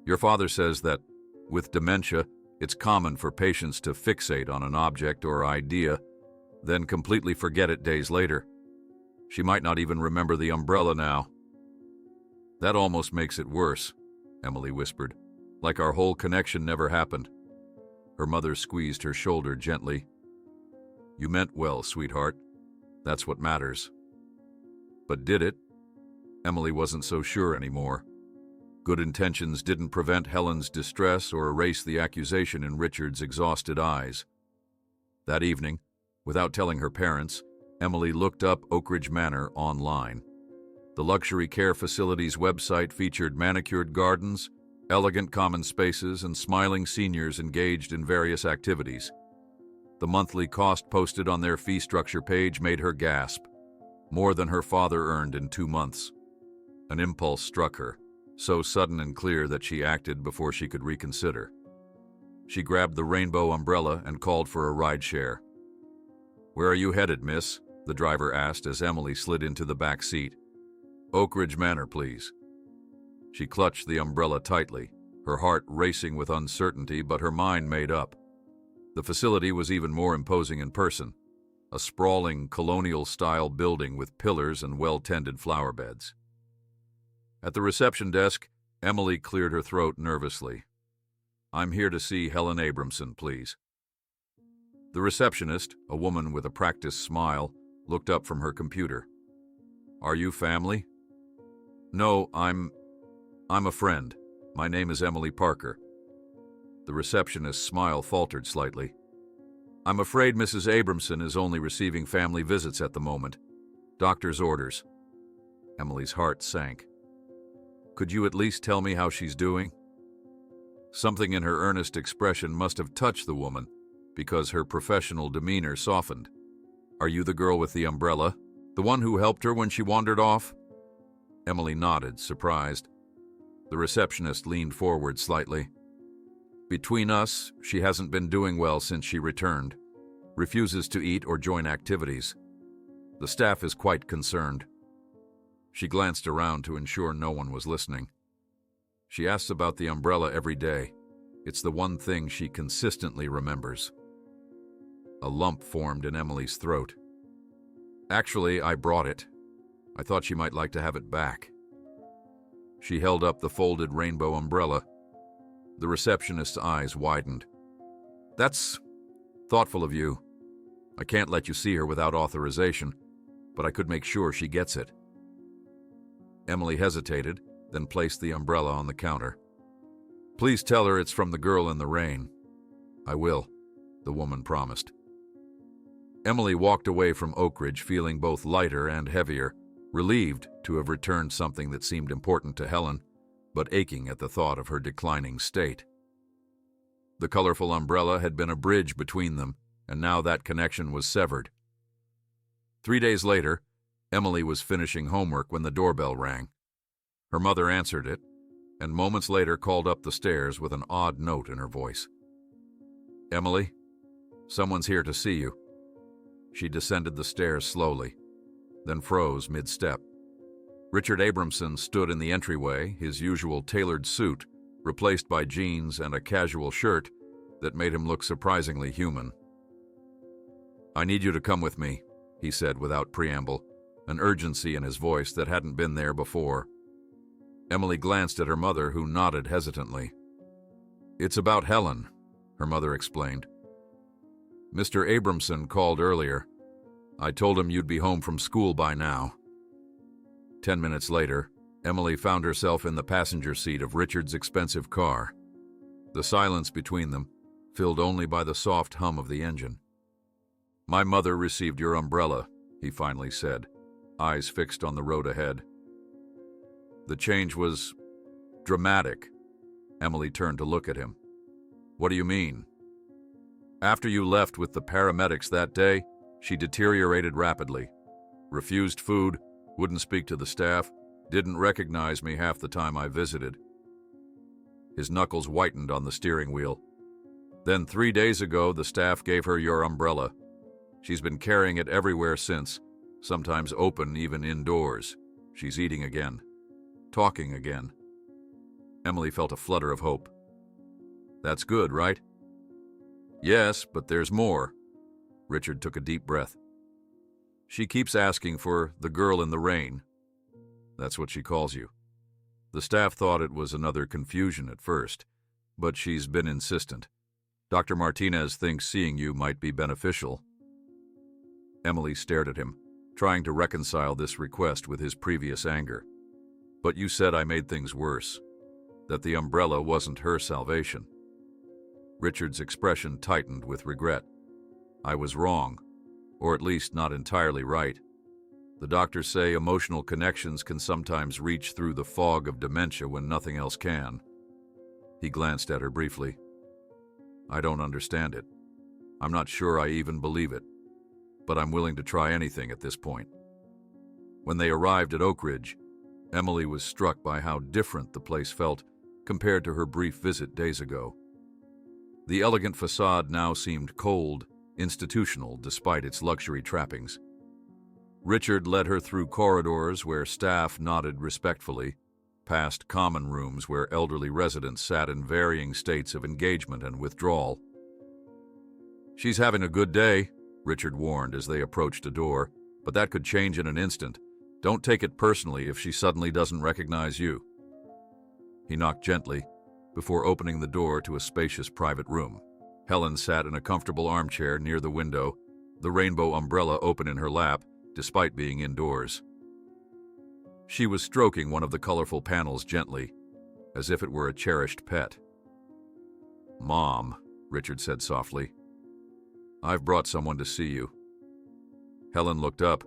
"Your father says that, with dementia, It's common for patients to fixate on an object or idea, then completely forget it days later. She might not even remember the umbrella now. That almost makes it worse, Emily whispered, like our whole connection never happened. Her mother squeezed her shoulder gently. You meant well, sweetheart. That's what matters. But did it? Emily wasn't so sure anymore. Good intentions didn't prevent Helen's distress or erase the accusation in Richard's exhausted eyes. That evening, without telling her parents, Emily looked up Oak Ridge Manor online. The luxury care facility's website featured manicured gardens, elegant common spaces, and smiling seniors engaged in various activities. The monthly cost posted on their fee structure page made her gasp. More than her father earned in 2 months. An impulse struck her, so sudden and clear that she acted before she could reconsider. She grabbed the rainbow umbrella and called for a rideshare. Where are you headed, miss? The driver asked as Emily slid into the back seat. Oak Ridge Manor, please. She clutched the umbrella tightly, her heart racing with uncertainty, but her mind made up. The facility was even more imposing in person, a sprawling colonial-style building with pillars and well-tended flower beds. At the reception desk, Emily cleared her throat nervously. I'm here to see Helen Abramson, please. The receptionist, a woman with a practiced smile, looked up from her computer. Are you family? No, I'm a friend. My name is Emily Parker. The receptionist's smile faltered slightly. I'm afraid Mrs. Abramson is only receiving family visits at the moment. Doctor's orders. Emily's heart sank. Could you at least tell me how she's doing? Something in her earnest expression must have touched the woman, because her professional demeanor softened. Are you the girl with the umbrella? The one who helped her when she wandered off? Emily nodded, surprised. The receptionist leaned forward slightly. Between us, she hasn't been doing well since she returned. Refuses to eat or join activities. The staff is quite concerned. She glanced around to ensure no one was listening. She asks about the umbrella every day. It's the one thing she consistently remembers. A lump formed in Emily's throat. Actually, I brought it. I thought she might like to have it back. She held up the folded rainbow umbrella. The receptionist's eyes widened. That's thoughtful of you. I can't let you see her without authorization, but I could make sure she gets it. Emily hesitated, then placed the umbrella on the counter. Please tell her it's from the girl in the rain. I will, the woman promised. Emily walked away from Oak Ridge feeling both lighter and heavier, relieved to have returned something that seemed important to Helen, but aching at the thought of her declining state. The colorful umbrella had been a bridge between them, and now that connection was severed. 3 days later, Emily was finishing homework when the doorbell rang. Her mother answered it, and moments later called up the stairs with an odd note in her voice. Emily, someone's here to see you. She descended the stairs slowly, then froze mid-step. Richard Abramson stood in the entryway, his usual tailored suit, replaced by jeans and a casual shirt that made him look surprisingly human. I need you to come with me, he said without preamble, an urgency in his voice that hadn't been there before. Emily glanced at her mother, who nodded hesitantly. It's about Helen, her mother explained. Mr. Abramson called earlier. I told him you'd be home from school by now. 10 minutes later, Emily found herself in the passenger seat of Richard's expensive car. The silence between them, filled only by the soft hum of the engine. My mother received your umbrella, he finally said, eyes fixed on the road ahead. The change was dramatic. Emily turned to look at him. What do you mean? After you left with the paramedics that day, she deteriorated rapidly. Refused food, wouldn't speak to the staff, didn't recognize me half the time I visited. His knuckles whitened on the steering wheel. Then 3 days ago, the staff gave her your umbrella. She's been carrying it everywhere since, sometimes open even indoors. She's eating again. Talking again. Emily felt a flutter of hope. That's good, right? Yes, but there's more. Richard took a deep breath. She keeps asking for the girl in the rain. That's what she calls you. The staff thought it was another confusion at first, but she's been insistent. Dr. Martinez thinks seeing you might be beneficial. Emily stared at him, trying to reconcile this request with his previous anger. But you said I made things worse, that the umbrella wasn't her salvation. Richard's expression tightened with regret. I was wrong, or at least not entirely right. The doctors say emotional connections can sometimes reach through the fog of dementia when nothing else can. He glanced at her briefly. I don't understand it. I'm not sure I even believe it, but I'm willing to try anything at this point. When they arrived at Oak Ridge, Emily was struck by how different the place felt compared to her brief visit days ago. The elegant facade now seemed cold, institutional despite its luxury trappings. Richard led her through corridors where staff nodded respectfully, past common rooms where elderly residents sat in varying states of engagement and withdrawal. She's having a good day, Richard warned as they approached a door, but that could change in an instant. Don't take it personally if she suddenly doesn't recognize you. He knocked gently before opening the door to a spacious private room. Helen sat in a comfortable armchair near the window, the rainbow umbrella open in her lap, despite being indoors. She was stroking one of the colorful panels gently, as if it were a cherished pet. Mom, Richard said softly, I've brought someone to see you. Helen looked up,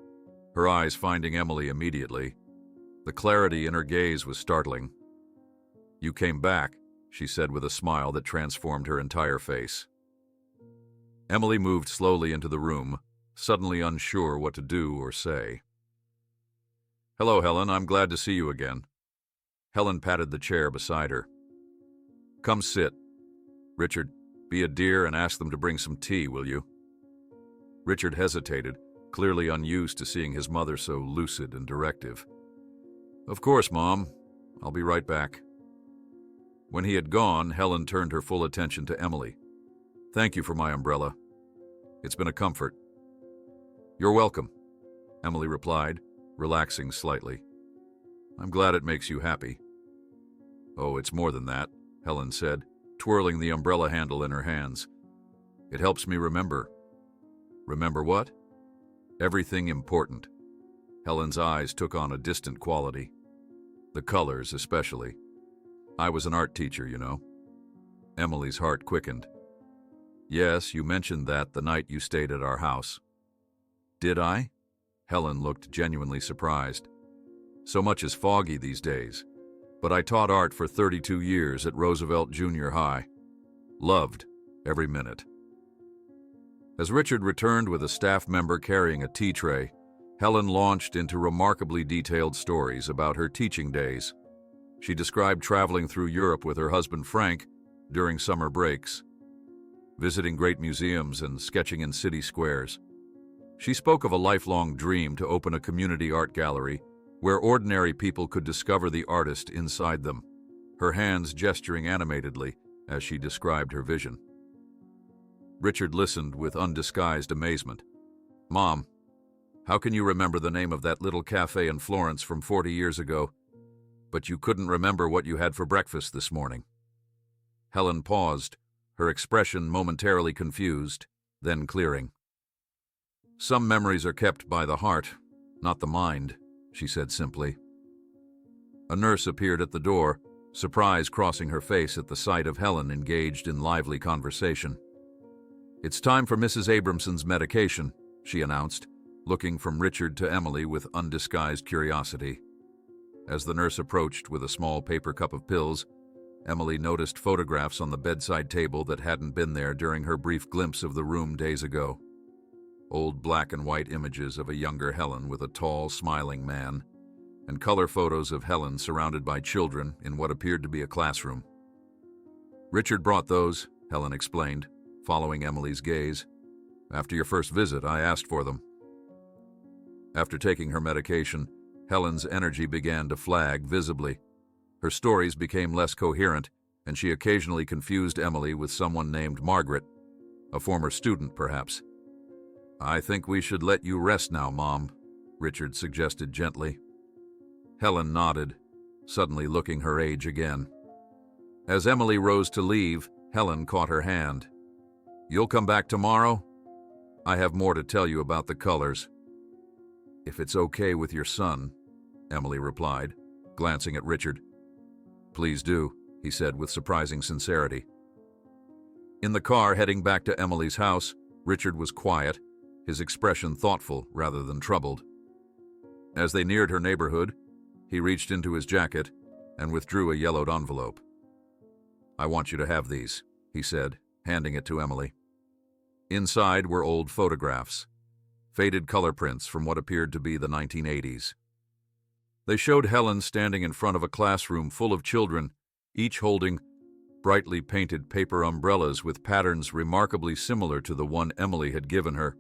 her eyes finding Emily immediately. The clarity in her gaze was startling. You came back, she said with a smile that transformed her entire face. Emily moved slowly into the room, suddenly unsure what to do or say. Hello, Helen. I'm glad to see you again. Helen patted the chair beside her. Come sit. Richard, be a dear and ask them to bring some tea, will you? Richard hesitated, clearly unused to seeing his mother so lucid and directive. Of course, Mom. I'll be right back. When he had gone, Helen turned her full attention to Emily. Thank you for my umbrella. It's been a comfort. You're welcome, Emily replied, relaxing slightly. I'm glad it makes you happy. Oh, it's more than that, Helen said, twirling the umbrella handle in her hands. It helps me remember. Remember what? Everything important. Helen's eyes took on a distant quality. The colors, especially. I was an art teacher, you know. Emily's heart quickened. Yes, you mentioned that the night you stayed at our house. Did I? Helen looked genuinely surprised. So much is foggy these days, but I taught art for 32 years at Roosevelt Junior High. Loved every minute. As Richard returned with a staff member carrying a tea tray, Helen launched into remarkably detailed stories about her teaching days. She described traveling through Europe with her husband Frank during summer breaks, visiting great museums and sketching in city squares. She spoke of a lifelong dream to open a community art gallery where ordinary people could discover the artist inside them, her hands gesturing animatedly as she described her vision. Richard listened with undisguised amazement. Mom, how can you remember the name of that little cafe in Florence from 40 years ago, but you couldn't remember what you had for breakfast this morning? Helen paused, her expression momentarily confused, then clearing. Some memories are kept by the heart, not the mind, she said simply. A nurse appeared at the door, surprise crossing her face at the sight of Helen engaged in lively conversation. It's time for Mrs. Abramson's medication, she announced, looking from Richard to Emily with undisguised curiosity. As the nurse approached with a small paper cup of pills, Emily noticed photographs on the bedside table that hadn't been there during her brief glimpse of the room days ago. Old black and white images of a younger Helen with a tall, smiling man, and color photos of Helen surrounded by children in what appeared to be a classroom. Richard brought those, Helen explained, following Emily's gaze. After your first visit, I asked for them. After taking her medication, Helen's energy began to flag visibly. Her stories became less coherent, and she occasionally confused Emily with someone named Margaret. A former student, perhaps. "I think we should let you rest now, Mom," Richard suggested gently. Helen nodded, suddenly looking her age again. As Emily rose to leave, Helen caught her hand. "You'll come back tomorrow? I have more to tell you about the colors." "If it's okay with your son," Emily replied, glancing at Richard. "Please do," he said with surprising sincerity. In the car heading back to Emily's house, Richard was quiet, his expression thoughtful rather than troubled. As they neared her neighborhood, he reached into his jacket and withdrew a yellowed envelope. "I want you to have these," he said, handing it to Emily. Inside were old photographs, faded color prints from what appeared to be the 1980s. They showed Helen standing in front of a classroom full of children, each holding brightly painted paper umbrellas with patterns remarkably similar to the one Emily had given her.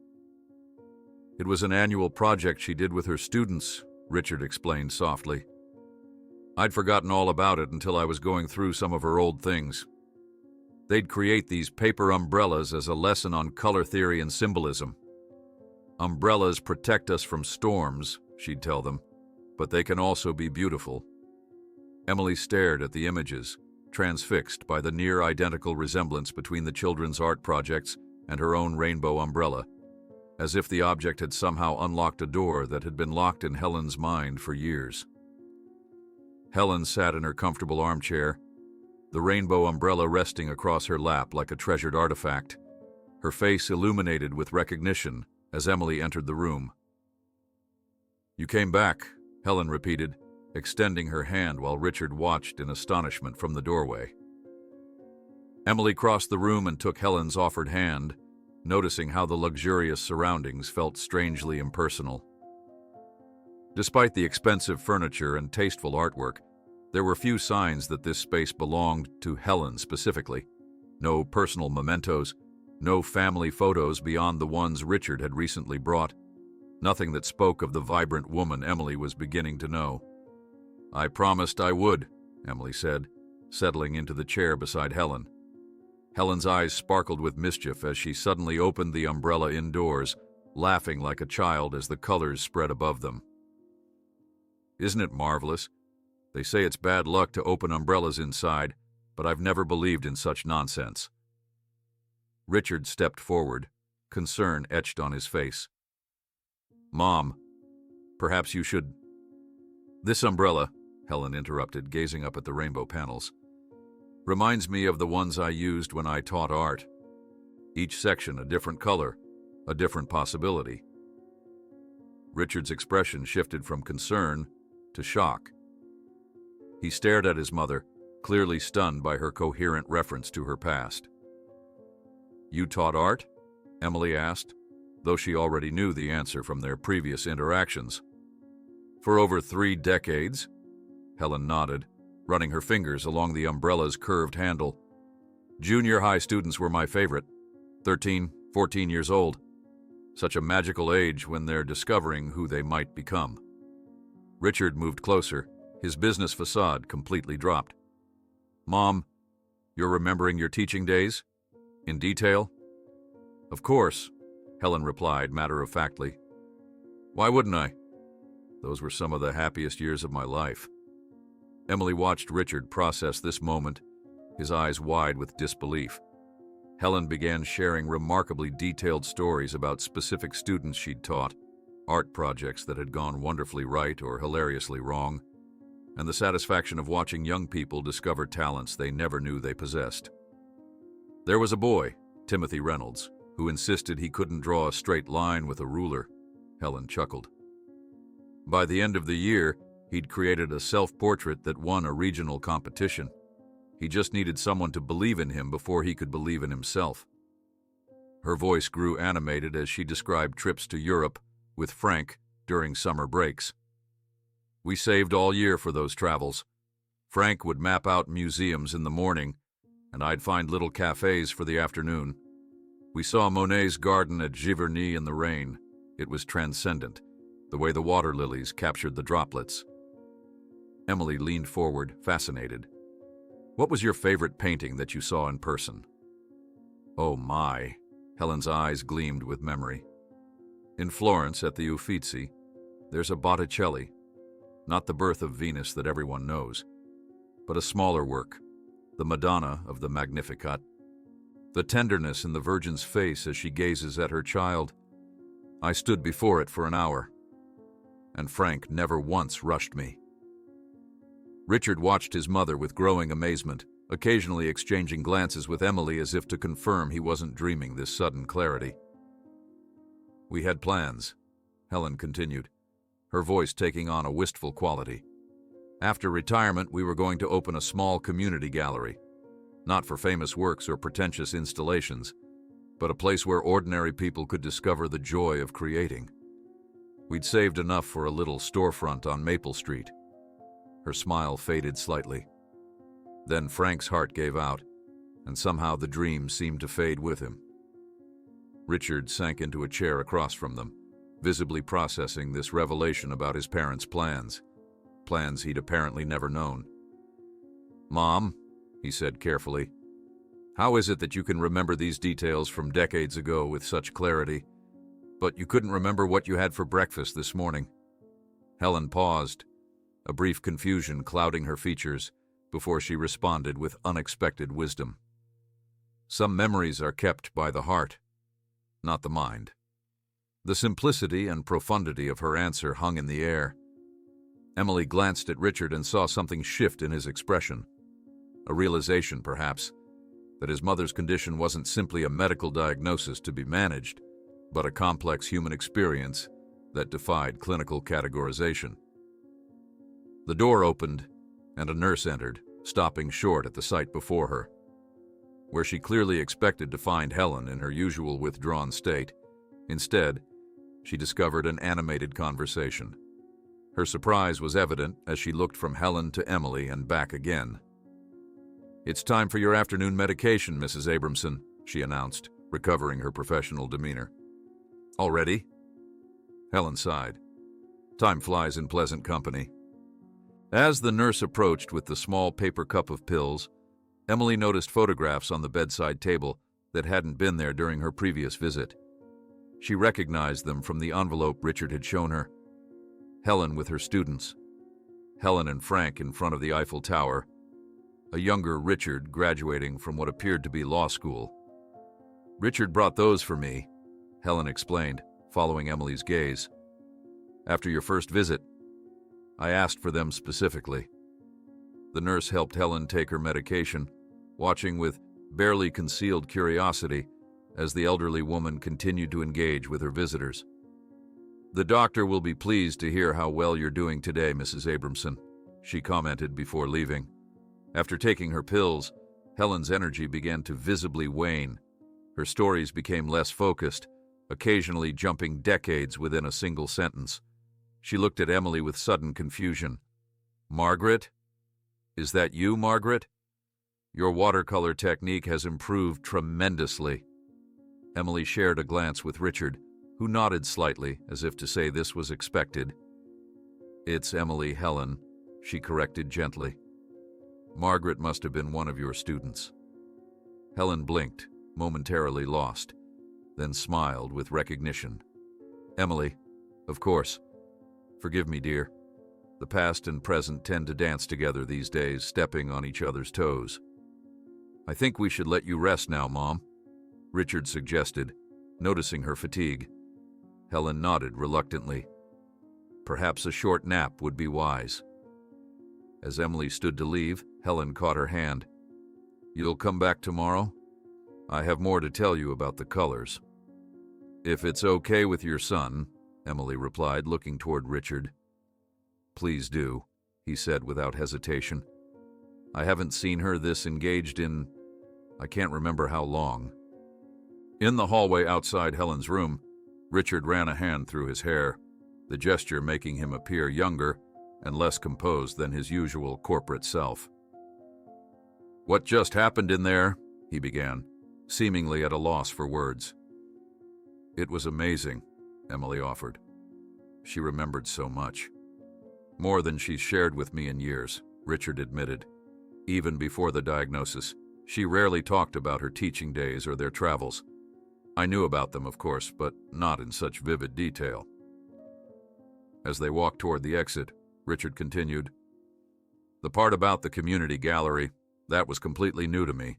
"It was an annual project she did with her students," Richard explained softly. "I'd forgotten all about it until I was going through some of her old things. They'd create these paper umbrellas as a lesson on color theory and symbolism. Umbrellas protect us from storms," she'd tell them, "but they can also be beautiful." Emily stared at the images, transfixed by the near-identical resemblance between the children's art projects and her own rainbow umbrella, as if the object had somehow unlocked a door that had been locked in Helen's mind for years. Helen sat in her comfortable armchair, the rainbow umbrella resting across her lap like a treasured artifact, her face illuminated with recognition as Emily entered the room. "You came back," Helen repeated, extending her hand while Richard watched in astonishment from the doorway. Emily crossed the room and took Helen's offered hand, noticing how the luxurious surroundings felt strangely impersonal. Despite the expensive furniture and tasteful artwork, there were few signs that this space belonged to Helen specifically. No personal mementos, no family photos beyond the ones Richard had recently brought. Nothing that spoke of the vibrant woman Emily was beginning to know. "I promised I would," Emily said, settling into the chair beside Helen. Helen's eyes sparkled with mischief as she suddenly opened the umbrella indoors, laughing like a child as the colors spread above them. "Isn't it marvelous? They say it's bad luck to open umbrellas inside, but I've never believed in such nonsense." Richard stepped forward, concern etched on his face. "Mom, perhaps you should—" "This umbrella," Helen interrupted, gazing up at the rainbow panels, "reminds me of the ones I used when I taught art. Each section a different color, a different possibility." Richard's expression shifted from concern to shock. He stared at his mother, clearly stunned by her coherent reference to her past. "You taught art?" Emily asked, though she already knew the answer from their previous interactions. "For over 3 decades?" Helen nodded, running her fingers along the umbrella's curved handle. "Junior high students were my favorite, 13, 14 years old. Such a magical age when they're discovering who they might become." Richard moved closer, his business facade completely dropped. "Mom, you're remembering your teaching days? In detail?" "Of course," Helen replied matter-of-factly. "Why wouldn't I? Those were some of the happiest years of my life." Emily watched Richard process this moment, his eyes wide with disbelief. Helen began sharing remarkably detailed stories about specific students she'd taught, art projects that had gone wonderfully right or hilariously wrong, and the satisfaction of watching young people discover talents they never knew they possessed. "There was a boy, Timothy Reynolds, who insisted he couldn't draw a straight line with a ruler," Helen chuckled. "By the end of the year, he'd created a self-portrait that won a regional competition. He just needed someone to believe in him before he could believe in himself." Her voice grew animated as she described trips to Europe with Frank during summer breaks. "We saved all year for those travels. Frank would map out museums in the morning, and I'd find little cafes for the afternoon. We saw Monet's garden at Giverny in the rain. It was transcendent, the way the water lilies captured the droplets." Emily leaned forward, fascinated. "What was your favorite painting that you saw in person?" "Oh my," Helen's eyes gleamed with memory. In Florence, at the Uffizi, there's a Botticelli, not the Birth of Venus that everyone knows, but a smaller work, the Madonna of the Magnificat. The tenderness in the Virgin's face as she gazes at her child. I stood before it for an hour, and Frank never once rushed me. Richard watched his mother with growing amazement, occasionally exchanging glances with Emily as if to confirm he wasn't dreaming this sudden clarity. We had plans, Helen continued, her voice taking on a wistful quality. After retirement, we were going to open a small community gallery, not for famous works or pretentious installations, but a place where ordinary people could discover the joy of creating. We'd saved enough for a little storefront on Maple Street. Her smile faded slightly. Then Frank's heart gave out, and somehow the dream seemed to fade with him. Richard sank into a chair across from them, visibly processing this revelation about his parents' plans he'd apparently never known. "Mom," he said carefully, "how is it that you can remember these details from decades ago with such clarity, but you couldn't remember what you had for breakfast this morning?" Helen paused, a brief confusion clouding her features, before she responded with unexpected wisdom. "Some memories are kept by the heart, not the mind." The simplicity and profundity of her answer hung in the air. Emily glanced at Richard and saw something shift in his expression. A realization, perhaps, that his mother's condition wasn't simply a medical diagnosis to be managed, but a complex human experience that defied clinical categorization. The door opened, and a nurse entered, stopping short at the sight before her. Where she clearly expected to find Helen in her usual withdrawn state, instead, she discovered an animated conversation. Her surprise was evident as she looked from Helen to Emily and back again. "It's time for your afternoon medication, Mrs. Abramson," she announced, recovering her professional demeanor. "Already?" Helen sighed. "Time flies in pleasant company." As the nurse approached with the small paper cup of pills, Emily noticed photographs on the bedside table that hadn't been there during her previous visit. She recognized them from the envelope Richard had shown her. Helen with her students. Helen and Frank in front of the Eiffel Tower. A younger Richard graduating from what appeared to be law school. "Richard brought those for me," Helen explained, following Emily's gaze. "After your first visit, I asked for them specifically." The nurse helped Helen take her medication, watching with barely concealed curiosity as the elderly woman continued to engage with her visitors. "The doctor will be pleased to hear how well you're doing today, Mrs. Abramson," she commented before leaving. After taking her pills, Helen's energy began to visibly wane. Her stories became less focused, occasionally jumping decades within a single sentence. She looked at Emily with sudden confusion. "Margaret? Is that you, Margaret? Your watercolor technique has improved tremendously." Emily shared a glance with Richard, who nodded slightly as if to say this was expected. "It's Emily, Helen," she corrected gently. "Margaret must have been one of your students." Helen blinked, momentarily lost, then smiled with recognition. "Emily, of course. Forgive me, dear. The past and present tend to dance together these days, stepping on each other's toes." "I think we should let you rest now, Mom," Richard suggested, noticing her fatigue. Helen nodded reluctantly. Perhaps a short nap would be wise. As Emily stood to leave, Helen caught her hand. "You'll come back tomorrow? I have more to tell you about the colors." "If it's okay with your son," Emily replied, looking toward Richard. "Please do," he said without hesitation. "I haven't seen her this engaged in, I can't remember how long." In the hallway outside Helen's room, Richard ran a hand through his hair, the gesture making him appear younger and less composed than his usual corporate self. "What just happened in there?" he began, seemingly at a loss for words. "It was amazing," Emily offered. She remembered so much. "More than she's shared with me in years," Richard admitted. Even before the diagnosis, she rarely talked about her teaching days or their travels. I knew about them, of course, but not in such vivid detail. As they walked toward the exit, Richard continued, "The part about the community gallery, that was completely new to me.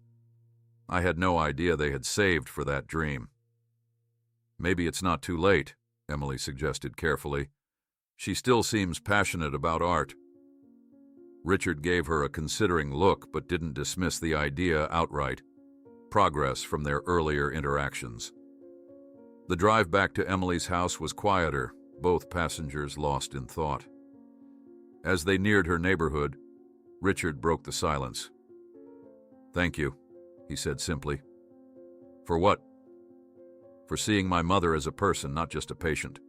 I had no idea they had saved for that dream." "Maybe it's not too late," Emily suggested carefully. "She still seems passionate about art." Richard gave her a considering look but didn't dismiss the idea outright. Progress from their earlier interactions. The drive back to Emily's house was quieter, both passengers lost in thought. As they neared her neighborhood, Richard broke the silence. "Thank you," he said simply. "For what?" "For seeing my mother as a person, not just a patient.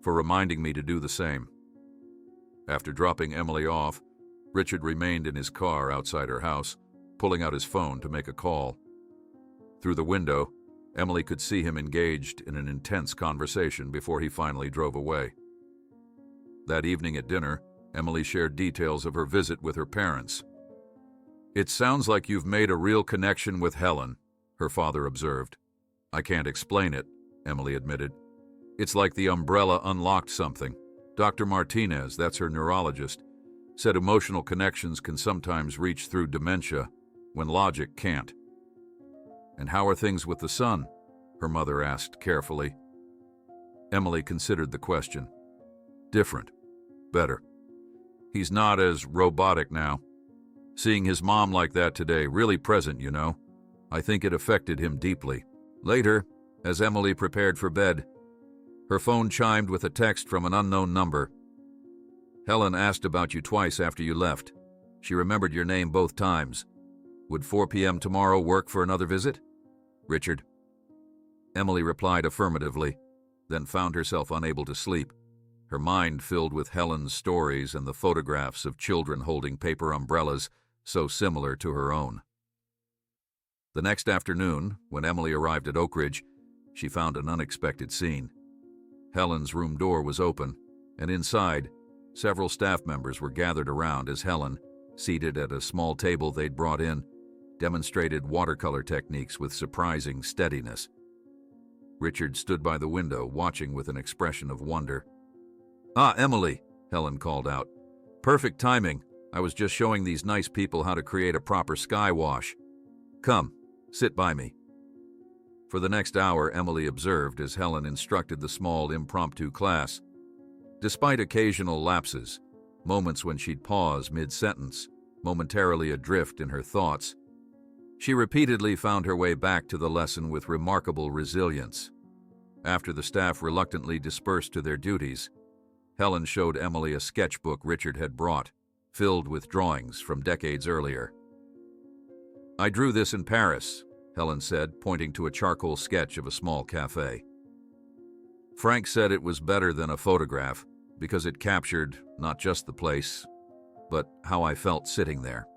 For reminding me to do the same." After dropping Emily off, Richard remained in his car outside her house, pulling out his phone to make a call. Through the window, Emily could see him engaged in an intense conversation before he finally drove away. That evening at dinner, Emily shared details of her visit with her parents. "It sounds like you've made a real connection with Helen," her father observed. "I can't explain it," Emily admitted. "It's like the umbrella unlocked something. Dr. Martinez, that's her neurologist, said emotional connections can sometimes reach through dementia when logic can't." "And how are things with the son?" her mother asked carefully. Emily considered the question. "Different. Better. He's not as robotic now. Seeing his mom like that today, really present, you know. I think it affected him deeply." Later, as Emily prepared for bed, her phone chimed with a text from an unknown number. "Helen asked about you twice after you left. She remembered your name both times. Would 4 p.m. tomorrow work for another visit? Richard." Emily replied affirmatively, then found herself unable to sleep, her mind filled with Helen's stories and the photographs of children holding paper umbrellas so similar to her own. The next afternoon, when Emily arrived at Oak Ridge, she found an unexpected scene. Helen's room door was open, and inside, several staff members were gathered around as Helen, seated at a small table they'd brought in, demonstrated watercolor techniques with surprising steadiness. Richard stood by the window, watching with an expression of wonder. "Ah, Emily," Helen called out. "Perfect timing. I was just showing these nice people how to create a proper sky wash. Come, sit by me." For the next hour, Emily observed as Helen instructed the small impromptu class. Despite occasional lapses, moments when she'd pause mid-sentence, momentarily adrift in her thoughts, she repeatedly found her way back to the lesson with remarkable resilience. After the staff reluctantly dispersed to their duties, Helen showed Emily a sketchbook Richard had brought, filled with drawings from decades earlier. "I drew this in Paris," Helen said, pointing to a charcoal sketch of a small cafe. "Frank said it was better than a photograph because it captured not just the place, but how I felt sitting there."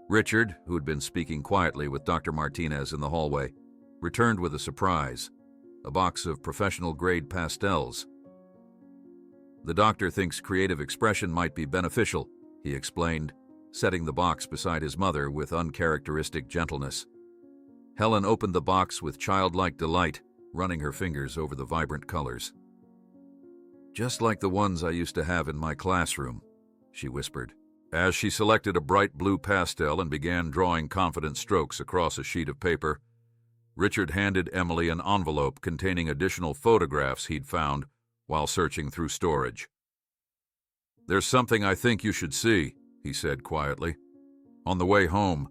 Richard, who had been speaking quietly with Dr. Martinez in the hallway, returned with a surprise, a box of professional-grade pastels. "The doctor thinks creative expression might be beneficial," he explained, setting the box beside his mother with uncharacteristic gentleness. Helen opened the box with childlike delight, running her fingers over the vibrant colors. "Just like the ones I used to have in my classroom," she whispered, as she selected a bright blue pastel and began drawing confident strokes across a sheet of paper. Richard handed Emily an envelope containing additional photographs he'd found while searching through storage. "There's something I think you should see," he said quietly. On the way home,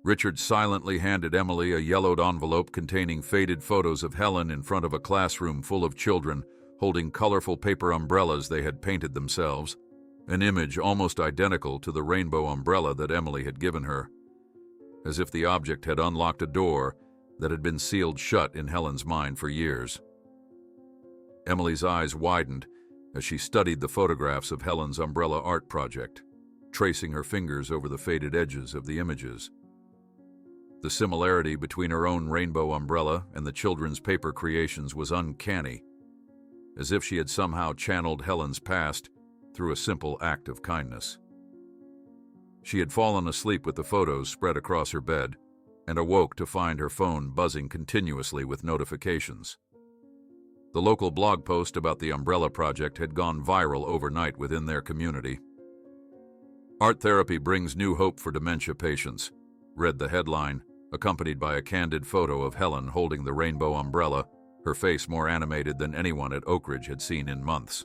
Richard silently handed Emily a yellowed envelope containing faded photos of Helen in front of a classroom full of children holding colorful paper umbrellas they had painted themselves, an image almost identical to the rainbow umbrella that Emily had given her, as if the object had unlocked a door that had been sealed shut in Helen's mind for years. Emily's eyes widened as she studied the photographs of Helen's umbrella art project, tracing her fingers over the faded edges of the images. The similarity between her own rainbow umbrella and the children's paper creations was uncanny, as if she had somehow channeled Helen's past through a simple act of kindness. She had fallen asleep with the photos spread across her bed, and awoke to find her phone buzzing continuously with notifications. The local blog post about the Umbrella Project had gone viral overnight within their community. "Art therapy brings new hope for dementia patients," read the headline, accompanied by a candid photo of Helen holding the rainbow umbrella, her face more animated than anyone at Oak Ridge had seen in months.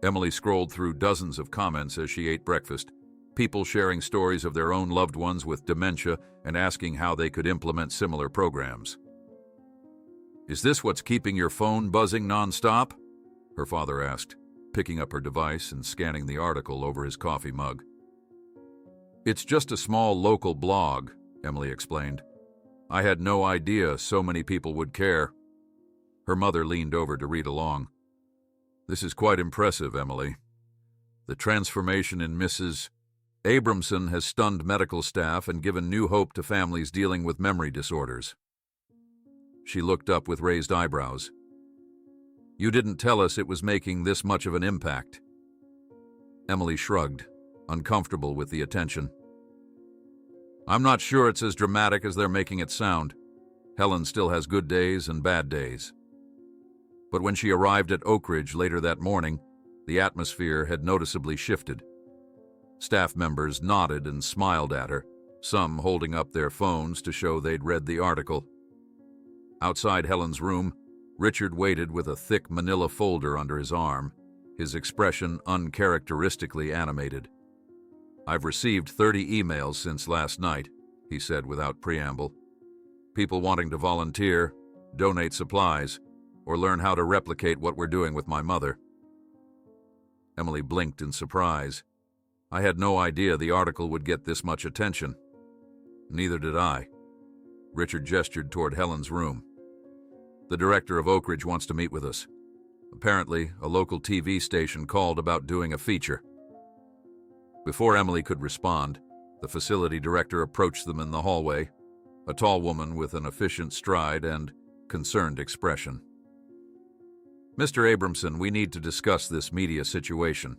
Emily scrolled through dozens of comments as she ate breakfast, people sharing stories of their own loved ones with dementia and asking how they could implement similar programs. "Is this what's keeping your phone buzzing nonstop?" her father asked, picking up her device and scanning the article over his coffee mug. "It's just a small local blog," Emily explained. "I had no idea so many people would care." Her mother leaned over to read along. "This is quite impressive, Emily. The transformation in Mrs. Abramson has stunned medical staff and given new hope to families dealing with memory disorders." She looked up with raised eyebrows. "You didn't tell us it was making this much of an impact." Emily shrugged, uncomfortable with the attention. "I'm not sure it's as dramatic as they're making it sound. Helen still has good days and bad days." But when she arrived at Oak Ridge later that morning, the atmosphere had noticeably shifted. Staff members nodded and smiled at her, some holding up their phones to show they'd read the article. Outside Helen's room, Richard waited with a thick manila folder under his arm, his expression uncharacteristically animated. "I've received 30 emails since last night," he said without preamble. "People wanting to volunteer, donate supplies, or learn how to replicate what we're doing with my mother." Emily blinked in surprise. "I had no idea the article would get this much attention." "Neither did I." Richard gestured toward Helen's room. "The director of Oak Ridge wants to meet with us. Apparently, a local TV station called about doing a feature." Before Emily could respond, the facility director approached them in the hallway, a tall woman with an efficient stride and concerned expression. "Mr. Abramson, we need to discuss this media situation,"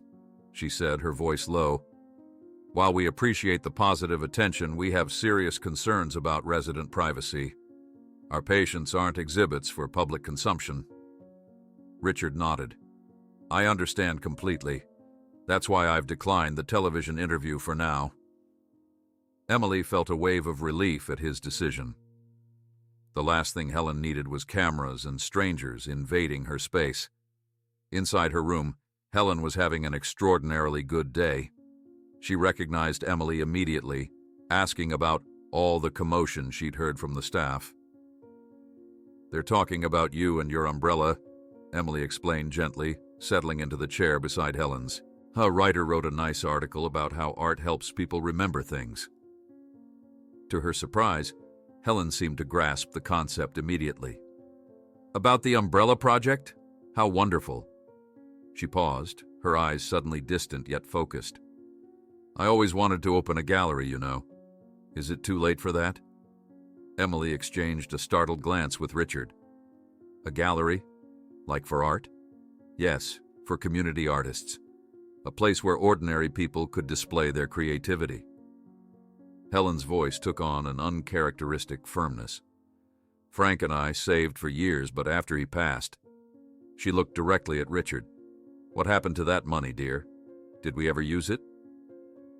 she said, her voice low. "While we appreciate the positive attention, we have serious concerns about resident privacy. Our patients aren't exhibits for public consumption." Richard nodded. "I understand completely. That's why I've declined the television interview for now." Emily felt a wave of relief at his decision. The last thing Helen needed was cameras and strangers invading her space. Inside her room, Helen was having an extraordinarily good day. She recognized Emily immediately, asking about all the commotion she'd heard from the staff. "They're talking about you and your umbrella," Emily explained gently, settling into the chair beside Helen's. "A writer wrote a nice article about how art helps people remember things." To her surprise, Helen seemed to grasp the concept immediately. "About the Umbrella Project? How wonderful." She paused, her eyes suddenly distant yet focused. "I always wanted to open a gallery, you know. Is it too late for that?" Emily exchanged a startled glance with Richard. "A gallery? Like for art?" "Yes, for community artists. A place where ordinary people could display their creativity." Helen's voice took on an uncharacteristic firmness. "Frank and I saved for years, but after he passed..." She looked directly at Richard. "What happened to that money, dear? Did we ever use it?"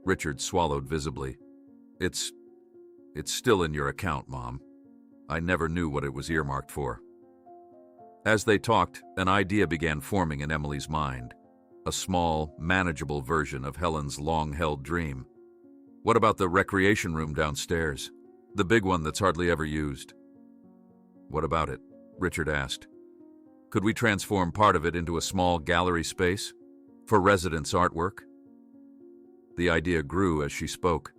Richard swallowed visibly. It's still in your account, Mom. I never knew what it was earmarked for." As they talked, an idea began forming in Emily's mind. A small, manageable version of Helen's long-held dream. "What about the recreation room downstairs? The big one that's hardly ever used?" "What about it?" Richard asked. "Could we transform part of it into a small gallery space? For residents' artwork?" The idea grew as she spoke.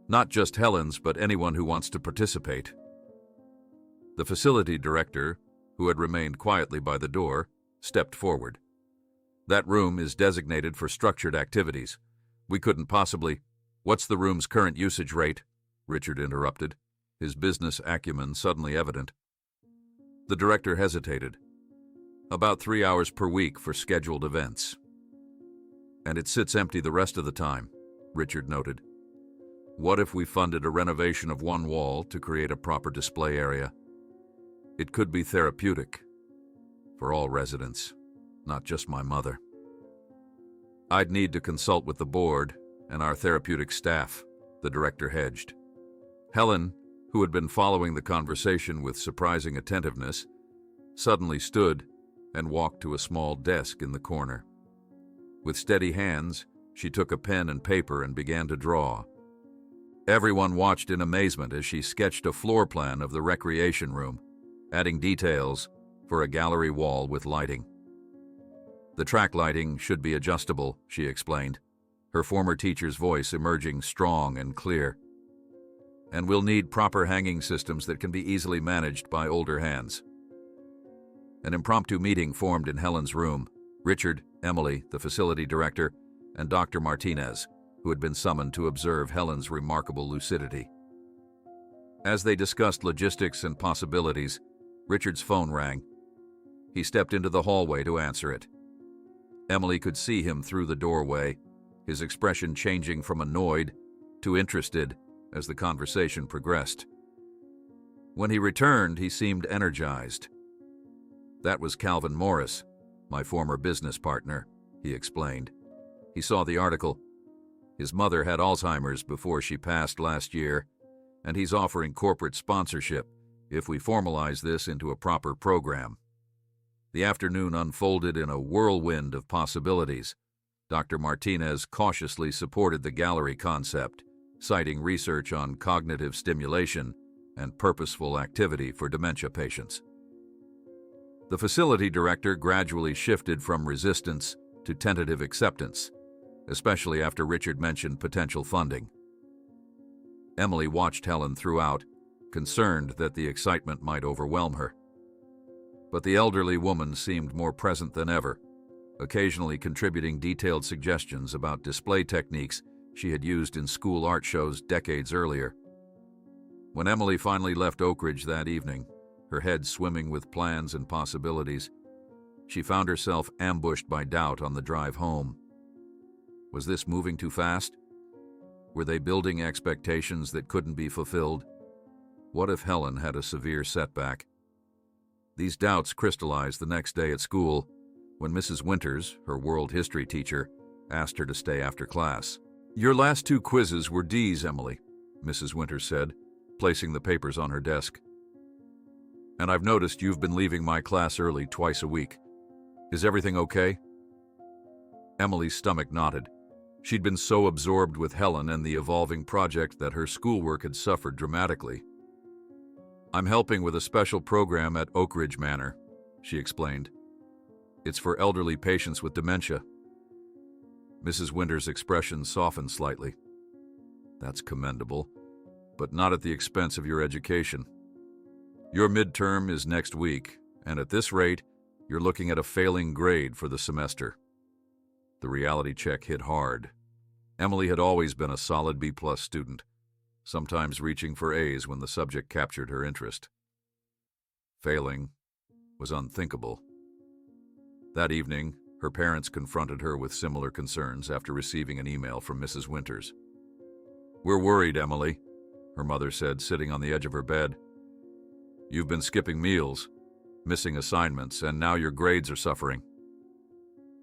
"Not just Helen's, but anyone who wants to participate." The facility director, who had remained quietly by the door, stepped forward. "That room is designated for structured activities. We couldn't possibly..." "What's the room's current usage rate?" Richard interrupted, his business acumen suddenly evident. The director hesitated. "About 3 hours per week for scheduled events." "And it sits empty the rest of the time," Richard noted. What if we funded a renovation of one wall to create a proper display area? It could be therapeutic for all residents, not just my mother. I'd need to consult with the board and our therapeutic staff, the director hedged. Helen, who had been following the conversation with surprising attentiveness, suddenly stood and walked to a small desk in the corner. With steady hands, she took a pen and paper and began to draw. Everyone watched in amazement as she sketched a floor plan of the recreation room, adding details for a gallery wall with lighting. The track lighting should be adjustable, she explained, her former teacher's voice emerging strong and clear. And we'll need proper hanging systems that can be easily managed by older hands. An impromptu meeting formed in Helen's room. Richard, Emily, the facility director, and Dr. Martinez, who had been summoned to observe Helen's remarkable lucidity. As they discussed logistics and possibilities, Richard's phone rang. He stepped into the hallway to answer it. Emily could see him through the doorway, his expression changing from annoyed to interested as the conversation progressed. When he returned, he seemed energized. That was Calvin Morris, my former business partner, he explained. He saw the article. His mother had Alzheimer's before she passed last year, and he's offering corporate sponsorship if we formalize this into a proper program. The afternoon unfolded in a whirlwind of possibilities. Dr. Martinez cautiously supported the gallery concept, citing research on cognitive stimulation and purposeful activity for dementia patients. The facility director gradually shifted from resistance to tentative acceptance, especially after Richard mentioned potential funding. Emily watched Helen throughout, concerned that the excitement might overwhelm her. But the elderly woman seemed more present than ever, occasionally contributing detailed suggestions about display techniques she had used in school art shows decades earlier. When Emily finally left Oak Ridge that evening, her head swimming with plans and possibilities, she found herself ambushed by doubt on the drive home. Was this moving too fast? Were they building expectations that couldn't be fulfilled? What if Helen had a severe setback? These doubts crystallized the next day at school when Mrs. Winters, her world history teacher, asked her to stay after class. "Your last 2 quizzes were D's, Emily," Mrs. Winters said, placing the papers on her desk. "And I've noticed you've been leaving my class early twice a week. Is everything okay?" Emily's stomach knotted. She'd been so absorbed with Helen and the evolving project that her schoolwork had suffered dramatically. "I'm helping with a special program at Oak Ridge Manor," she explained. "It's for elderly patients with dementia." Mrs. Winters' expression softened slightly. "That's commendable, but not at the expense of your education. Your midterm is next week, and at this rate, you're looking at a failing grade for the semester." The reality check hit hard. Emily had always been a solid B+ student, sometimes reaching for A's when the subject captured her interest. Failing was unthinkable. That evening, her parents confronted her with similar concerns after receiving an email from Mrs. Winters. "We're worried, Emily," her mother said, sitting on the edge of her bed. "You've been skipping meals, missing assignments, and now your grades are suffering."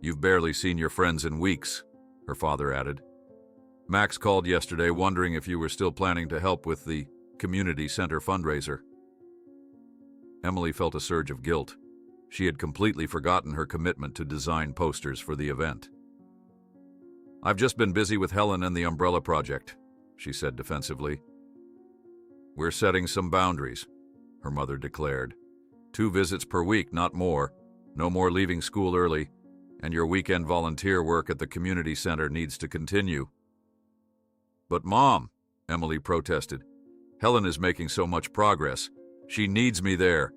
"You've barely seen your friends in weeks," her father added. "Max called yesterday wondering if you were still planning to help with the community center fundraiser." Emily felt a surge of guilt. She had completely forgotten her commitment to design posters for the event. "I've just been busy with Helen and the umbrella project," she said defensively. "We're setting some boundaries," her mother declared. 2 visits per week, not more. No more leaving school early, and your weekend volunteer work at the community center needs to continue." "But Mom," Emily protested, "Helen is making so much progress. She needs me there."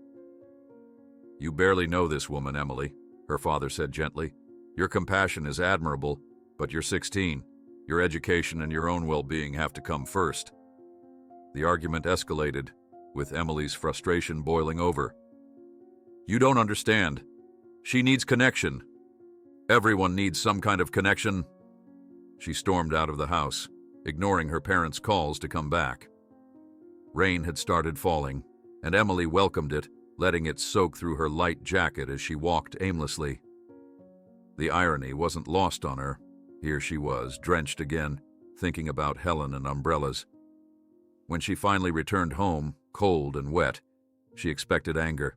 "You barely know this woman, Emily," her father said gently. "Your compassion is admirable, but you're 16. Your education and your own well-being have to come first." The argument escalated, with Emily's frustration boiling over. "You don't understand. She needs connection. Everyone needs some kind of connection." She stormed out of the house, ignoring her parents' calls to come back. Rain had started falling, and Emily welcomed it, letting it soak through her light jacket as she walked aimlessly. The irony wasn't lost on her. Here she was, drenched again, thinking about Helen and umbrellas. When she finally returned home, cold and wet, she expected anger.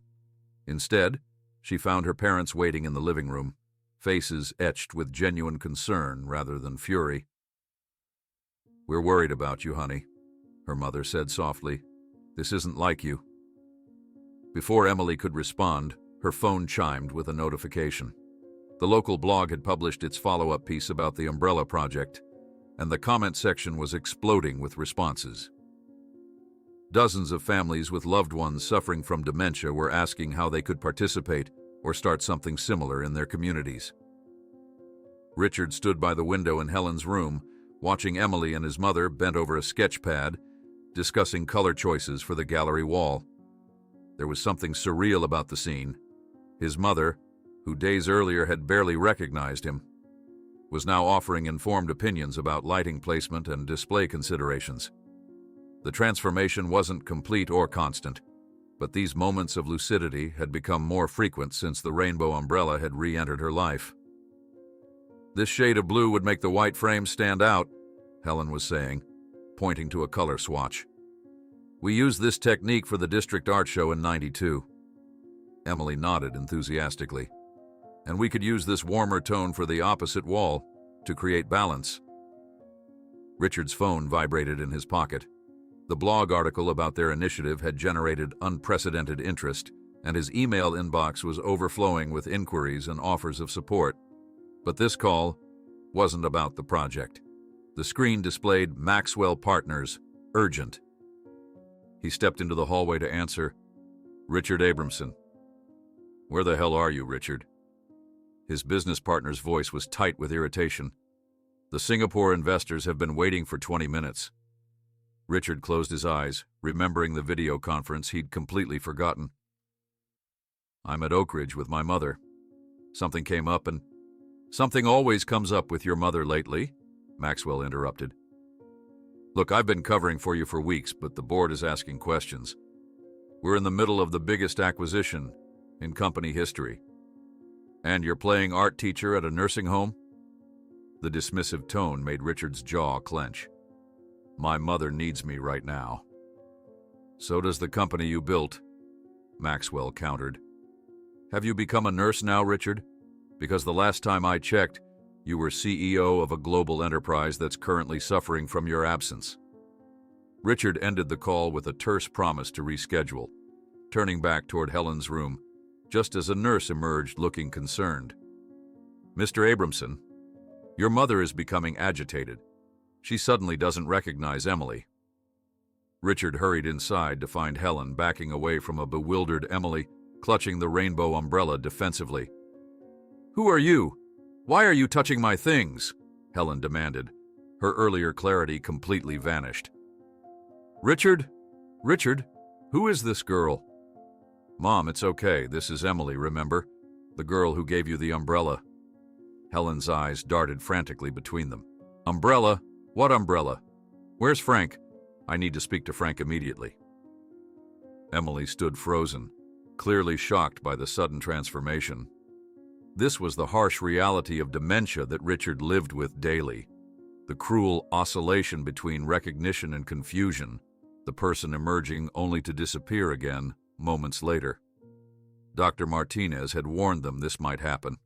Instead, she found her parents waiting in the living room, faces etched with genuine concern rather than fury. "We're worried about you, honey," her mother said softly. "This isn't like you." Before Emily could respond, her phone chimed with a notification. The local blog had published its follow-up piece about the Umbrella Project, and the comment section was exploding with responses. Dozens of families with loved ones suffering from dementia were asking how they could participate or start something similar in their communities. Richard stood by the window in Helen's room, watching Emily and his mother bent over a sketch pad, discussing color choices for the gallery wall. There was something surreal about the scene. His mother, who days earlier had barely recognized him, was now offering informed opinions about lighting placement and display considerations. The transformation wasn't complete or constant, but these moments of lucidity had become more frequent since the rainbow umbrella had re-entered her life. "This shade of blue would make the white frame stand out," Helen was saying, pointing to a color swatch. "We used this technique for the district art show in '92. Emily nodded enthusiastically. "And we could use this warmer tone for the opposite wall to create balance." Richard's phone vibrated in his pocket. The blog article about their initiative had generated unprecedented interest, and his email inbox was overflowing with inquiries and offers of support. But this call wasn't about the project. The screen displayed Maxwell Partners, urgent. He stepped into the hallway to answer. "Richard Abramson." "Where the hell are you, Richard?" His business partner's voice was tight with irritation. "The Singapore investors have been waiting for 20 minutes. Richard closed his eyes, remembering the video conference he'd completely forgotten. "I'm at Oak Ridge with my mother. Something came up and—" "Something always comes up with your mother lately," Maxwell interrupted. "Look, I've been covering for you for weeks, but the board is asking questions. We're in the middle of the biggest acquisition in company history. And you're playing art teacher at a nursing home?" The dismissive tone made Richard's jaw clench. "My mother needs me right now." "So does the company you built," Maxwell countered. "Have you become a nurse now, Richard? Because the last time I checked, you were CEO of a global enterprise that's currently suffering from your absence." Richard ended the call with a terse promise to reschedule, turning back toward Helen's room, just as a nurse emerged looking concerned. "Mr. Abramson, your mother is becoming agitated. She suddenly doesn't recognize Emily." Richard hurried inside to find Helen backing away from a bewildered Emily, clutching the rainbow umbrella defensively. "Who are you? Why are you touching my things?" Helen demanded. Her earlier clarity completely vanished. Richard, who is this girl?" "Mom, it's okay. This is Emily, remember? The girl who gave you the umbrella." Helen's eyes darted frantically between them. "Umbrella? What umbrella? Where's Frank? I need to speak to Frank immediately." Emily stood frozen, clearly shocked by the sudden transformation. This was the harsh reality of dementia that Richard lived with daily. The cruel oscillation between recognition and confusion, the person emerging only to disappear again moments later. Dr. Martinez had warned them this might happen.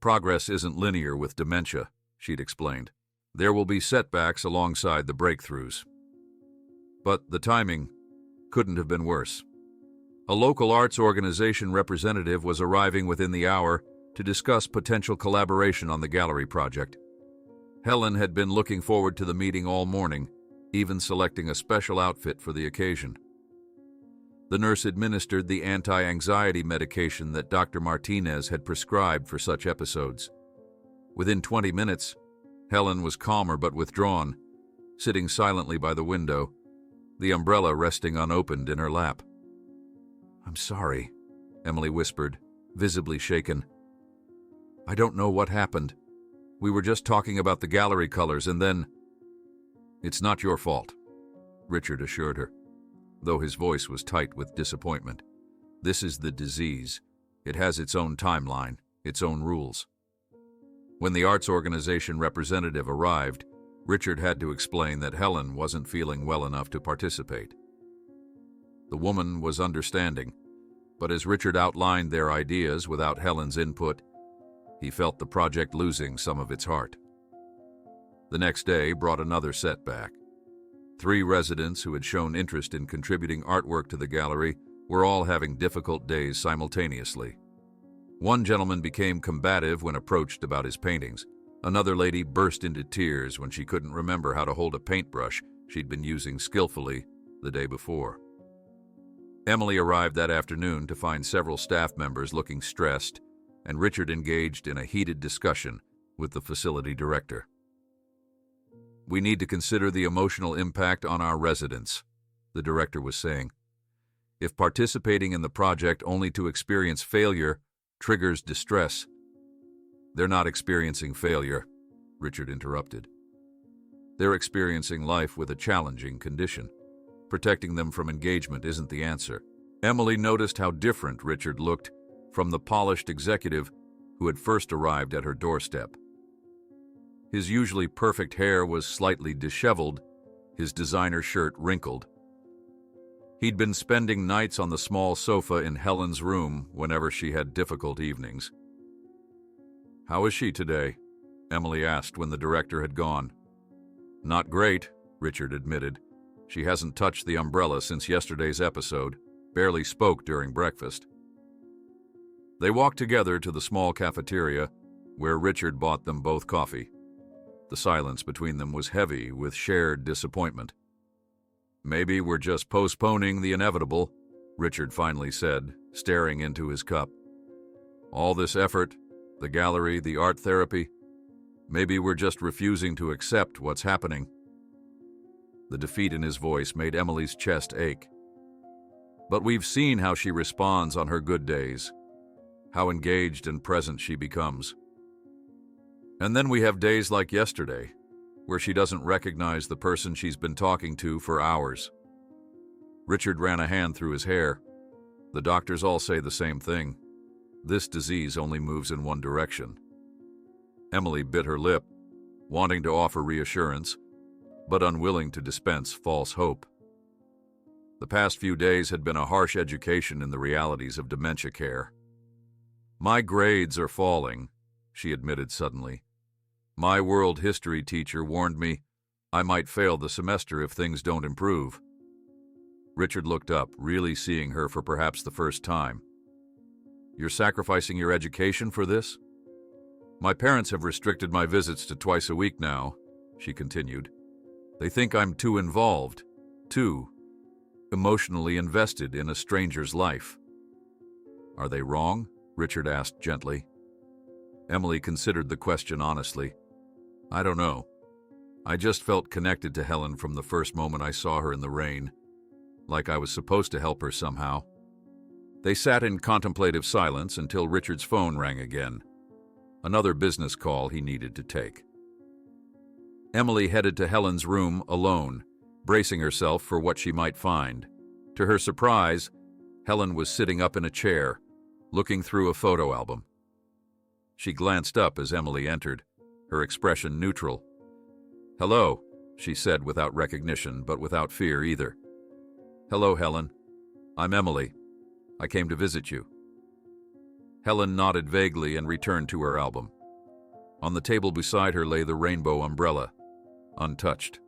"Progress isn't linear with dementia," she'd explained. "There will be setbacks alongside the breakthroughs." But the timing couldn't have been worse. A local arts organization representative was arriving within the hour to discuss potential collaboration on the gallery project. Helen had been looking forward to the meeting all morning, even selecting a special outfit for the occasion. The nurse administered the anti-anxiety medication that Dr. Martinez had prescribed for such episodes. Within 20 minutes, Helen was calmer but withdrawn, sitting silently by the window, the umbrella resting unopened in her lap. "I'm sorry," Emily whispered, visibly shaken. "I don't know what happened. We were just talking about the gallery colors and then—" "It's not your fault," Richard assured her, though his voice was tight with disappointment. "This is the disease. It has its own timeline, its own rules." When the arts organization representative arrived, Richard had to explain that Helen wasn't feeling well enough to participate. The woman was understanding, but as Richard outlined their ideas without Helen's input, he felt the project losing some of its heart. The next day brought another setback. 3 residents who had shown interest in contributing artwork to the gallery were all having difficult days simultaneously. One gentleman became combative when approached about his paintings. Another lady burst into tears when she couldn't remember how to hold a paintbrush she'd been using skillfully the day before. Emily arrived that afternoon to find several staff members looking stressed, and Richard engaged in a heated discussion with the facility director. "We need to consider the emotional impact on our residents," the director was saying. "If participating in the project only to experience failure triggers distress—" "They're not experiencing failure," Richard interrupted. "They're experiencing life with a challenging condition. Protecting them from engagement isn't the answer." Emily noticed how different Richard looked from the polished executive who had first arrived at her doorstep. His usually perfect hair was slightly disheveled, his designer shirt wrinkled. He'd been spending nights on the small sofa in Helen's room whenever she had difficult evenings. "How is she today?" Emily asked when the director had gone. "Not great," Richard admitted. "She hasn't touched the umbrella since yesterday's episode, barely spoke during breakfast." They walked together to the small cafeteria, where Richard bought them both coffee. The silence between them was heavy with shared disappointment. "Maybe we're just postponing the inevitable," Richard finally said, staring into his cup. "All this effort, the gallery, the art therapy, maybe we're just refusing to accept what's happening." The defeat in his voice made Emily's chest ache. "But we've seen how she responds on her good days, how engaged and present she becomes. And then we have days like yesterday, where she doesn't recognize the person she's been talking to for hours." Richard ran a hand through his hair. "The doctors all say the same thing. This disease only moves in one direction." Emily bit her lip, wanting to offer reassurance, but unwilling to dispense false hope. The past few days had been a harsh education in the realities of dementia care. "My grades are falling," she admitted suddenly. "My world history teacher warned me I might fail the semester if things don't improve." Richard looked up, really seeing her for perhaps the first time. "You're sacrificing your education for this?" "My parents have restricted my visits to twice a week now," she continued. "They think I'm too involved, too emotionally invested in a stranger's life." "Are they wrong?" Richard asked gently. Emily considered the question honestly. "I don't know. I just felt connected to Helen from the first moment I saw her in the rain, like I was supposed to help her somehow." They sat in contemplative silence until Richard's phone rang again, another business call he needed to take. Emily headed to Helen's room alone, bracing herself for what she might find. To her surprise, Helen was sitting up in a chair, looking through a photo album. She glanced up as Emily entered, her expression neutral. "Hello," she said without recognition, but without fear either. "Hello, Helen. I'm Emily. I came to visit you." Helen nodded vaguely and returned to her album. On the table beside her lay the rainbow umbrella, untouched.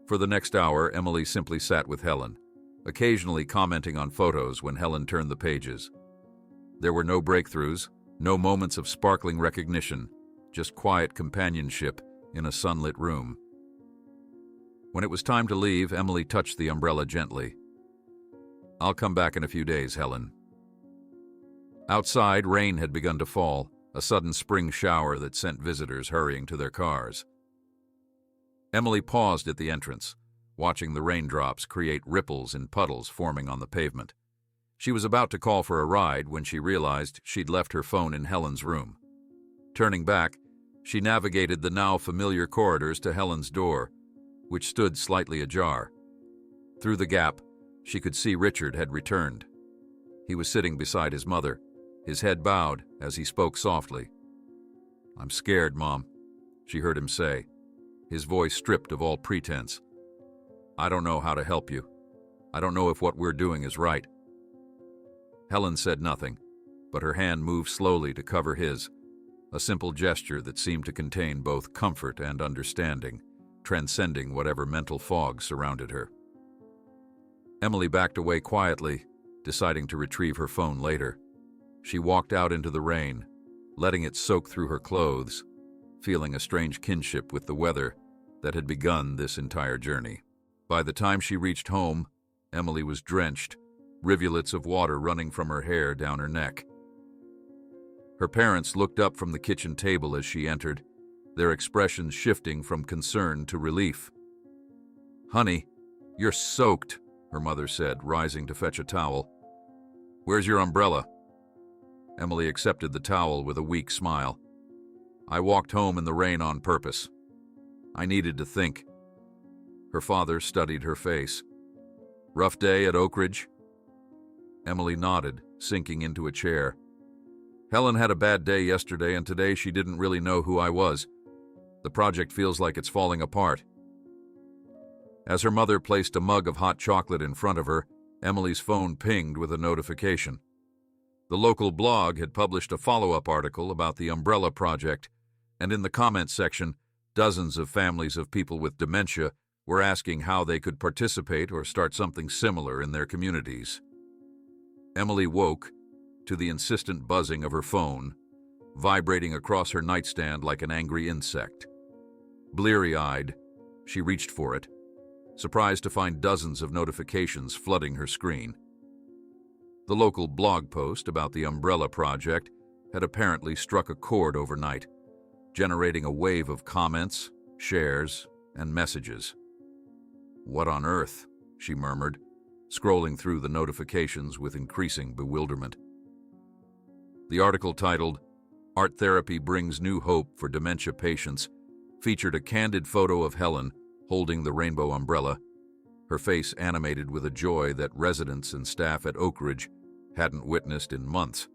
For the next hour, Emily simply sat with Helen, occasionally commenting on photos when Helen turned the pages. There were no breakthroughs, no moments of sparkling recognition, just quiet companionship in a sunlit room. When it was time to leave, Emily touched the umbrella gently. "I'll come back in a few days, Helen." Outside, rain had begun to fall, a sudden spring shower that sent visitors hurrying to their cars. Emily paused at the entrance, watching the raindrops create ripples and puddles forming on the pavement. She was about to call for a ride when she realized she'd left her phone in Helen's room. Turning back, she navigated the now familiar corridors to Helen's door, which stood slightly ajar. Through the gap, she could see Richard had returned. He was sitting beside his mother, his head bowed as he spoke softly. "I'm scared, Mom," she heard him say, his voice stripped of all pretense. "I don't know how to help you. I don't know if what we're doing is right." Helen said nothing, but her hand moved slowly to cover his, a simple gesture that seemed to contain both comfort and understanding, transcending whatever mental fog surrounded her. Emily backed away quietly, deciding to retrieve her phone later. She walked out into the rain, letting it soak through her clothes, feeling a strange kinship with the weather that had begun this entire journey. By the time she reached home, Emily was drenched, rivulets of water running from her hair down her neck. Her parents looked up from the kitchen table as she entered, their expressions shifting from concern to relief. "Honey, you're soaked," her mother said, rising to fetch a towel. "Where's your umbrella?" Emily accepted the towel with a weak smile. "I walked home in the rain on purpose. I needed to think." Her father studied her face. "Rough day at Oak Ridge?" Emily nodded, sinking into a chair. "Helen had a bad day yesterday, and today she didn't really know who I was. The project feels like it's falling apart." As her mother placed a mug of hot chocolate in front of her, Emily's phone pinged with a notification. The local blog had published a follow-up article about the Umbrella Project, and in the comments section, dozens of families of people with dementia were asking how they could participate or start something similar in their communities. Emily woke to the insistent buzzing of her phone, vibrating across her nightstand like an angry insect. Bleary-eyed, she reached for it, surprised to find dozens of notifications flooding her screen. The local blog post about the Umbrella Project had apparently struck a chord overnight, generating a wave of comments, shares, and messages. "What on earth?" she murmured, scrolling through the notifications with increasing bewilderment. The article titled, "Art Therapy Brings New Hope for Dementia Patients," featured a candid photo of Helen holding the rainbow umbrella, her face animated with a joy that residents and staff at Oak Ridge hadn't witnessed in months.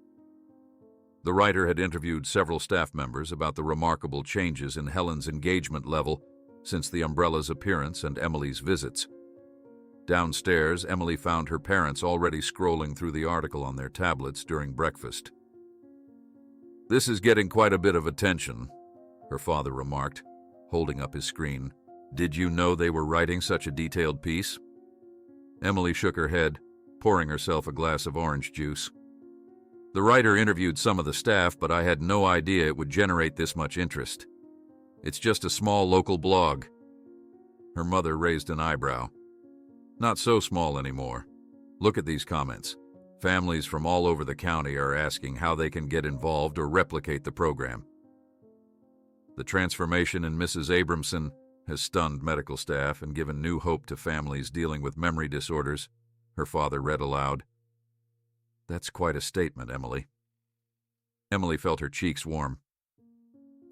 The writer had interviewed several staff members about the remarkable changes in Helen's engagement level since the umbrella's appearance and Emily's visits. Downstairs, Emily found her parents already scrolling through the article on their tablets during breakfast. "This is getting quite a bit of attention," her father remarked, holding up his screen. "Did you know they were writing such a detailed piece?" Emily shook her head, pouring herself a glass of orange juice. "The writer interviewed some of the staff, but I had no idea it would generate this much interest. It's just a small local blog." Her mother raised an eyebrow. "Not so small anymore. Look at these comments. Families from all over the county are asking how they can get involved or replicate the program. The transformation in Mrs. Abramson has stunned medical staff and given new hope to families dealing with memory disorders," her father read aloud. "That's quite a statement, Emily." Emily felt her cheeks warm.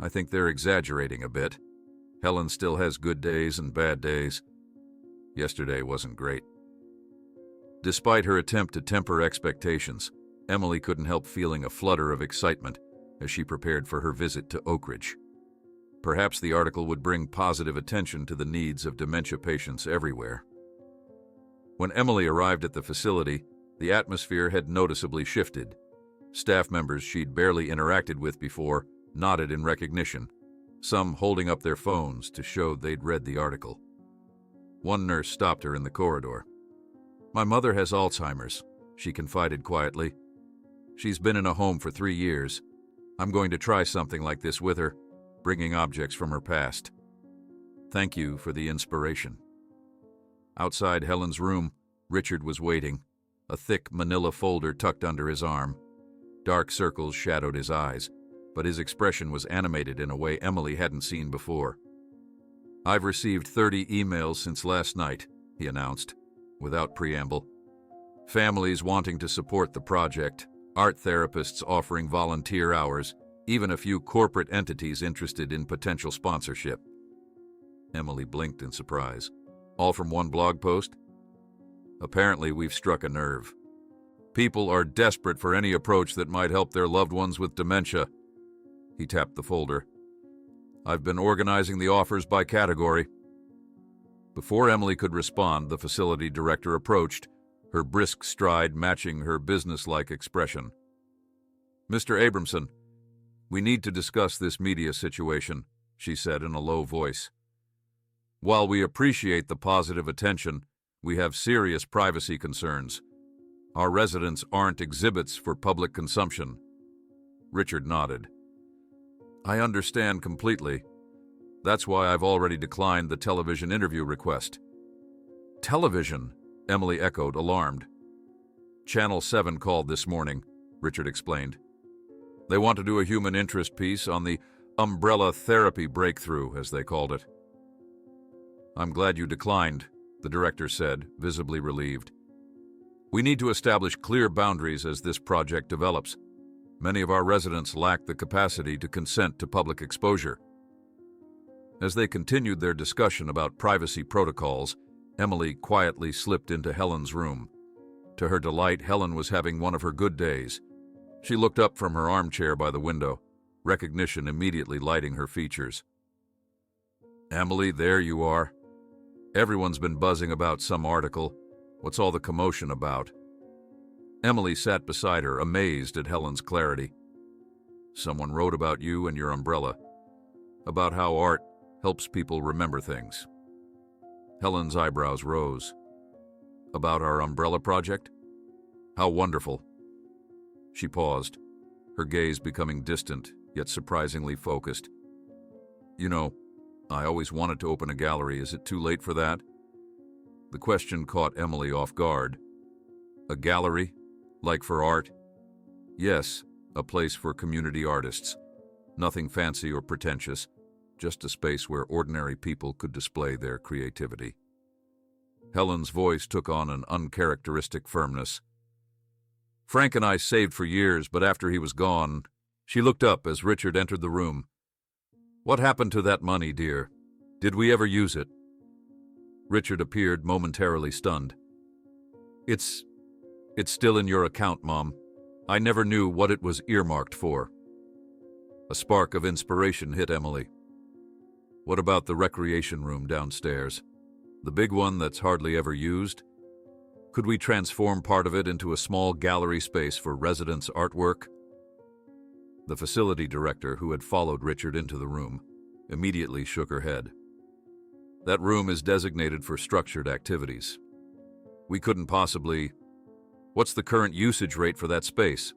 "I think they're exaggerating a bit. Helen still has good days and bad days. Yesterday wasn't great." Despite her attempt to temper expectations, Emily couldn't help feeling a flutter of excitement as she prepared for her visit to Oak Ridge. Perhaps the article would bring positive attention to the needs of dementia patients everywhere. When Emily arrived at the facility, the atmosphere had noticeably shifted. Staff members she'd barely interacted with before nodded in recognition, some holding up their phones to show they'd read the article. One nurse stopped her in the corridor. "My mother has Alzheimer's," she confided quietly. "She's been in a home for 3 years. I'm going to try something like this with her, bringing objects from her past. Thank you for the inspiration." Outside Helen's room, Richard was waiting, a thick manila folder tucked under his arm. Dark circles shadowed his eyes, but his expression was animated in a way Emily hadn't seen before. "I've received 30 emails since last night," he announced, without preamble. "Families wanting to support the project, art therapists offering volunteer hours, even a few corporate entities interested in potential sponsorship." Emily blinked in surprise. All from one blog post? Apparently, we've struck a nerve. People are desperate for any approach that might help their loved ones with dementia. He tapped the folder. I've been organizing the offers by category. Before Emily could respond, the facility director approached, her brisk stride matching her businesslike expression. Mr. Abramson, we need to discuss this media situation, she said in a low voice. While we appreciate the positive attention, we have serious privacy concerns. Our residents aren't exhibits for public consumption. Richard nodded. I understand completely. That's why I've already declined the television interview request. Television? Emily echoed, alarmed. Channel 7 called this morning, Richard explained. They want to do a human interest piece on the umbrella therapy breakthrough, as they called it. I'm glad you declined, the director said, visibly relieved. We need to establish clear boundaries as this project develops. Many of our residents lack the capacity to consent to public exposure. As they continued their discussion about privacy protocols, Emily quietly slipped into Helen's room. To her delight, Helen was having one of her good days. She looked up from her armchair by the window, recognition immediately lighting her features. Emily, there you are. Everyone's been buzzing about some article. What's all the commotion about? Emily sat beside her, amazed at Helen's clarity. Someone wrote about you and your umbrella, about how art helps people remember things. Helen's eyebrows rose. About our umbrella project? How wonderful. She paused, her gaze becoming distant, yet surprisingly focused. You know, I always wanted to open a gallery. Is it too late for that? The question caught Emily off guard. A gallery? Like for art? Yes, a place for community artists. Nothing fancy or pretentious, just a space where ordinary people could display their creativity. Helen's voice took on an uncharacteristic firmness. Frank and I saved for years, but after he was gone, she looked up as Richard entered the room. What happened to that money, dear? Did we ever use it? Richard appeared momentarily stunned. It's still in your account, Mom. I never knew what it was earmarked for. A spark of inspiration hit Emily. What about the recreation room downstairs? The big one that's hardly ever used? Could we transform part of it into a small gallery space for residents' artwork? The facility director, who had followed Richard into the room, immediately shook her head. That room is designated for structured activities. We couldn't possibly... What's the current usage rate for that space?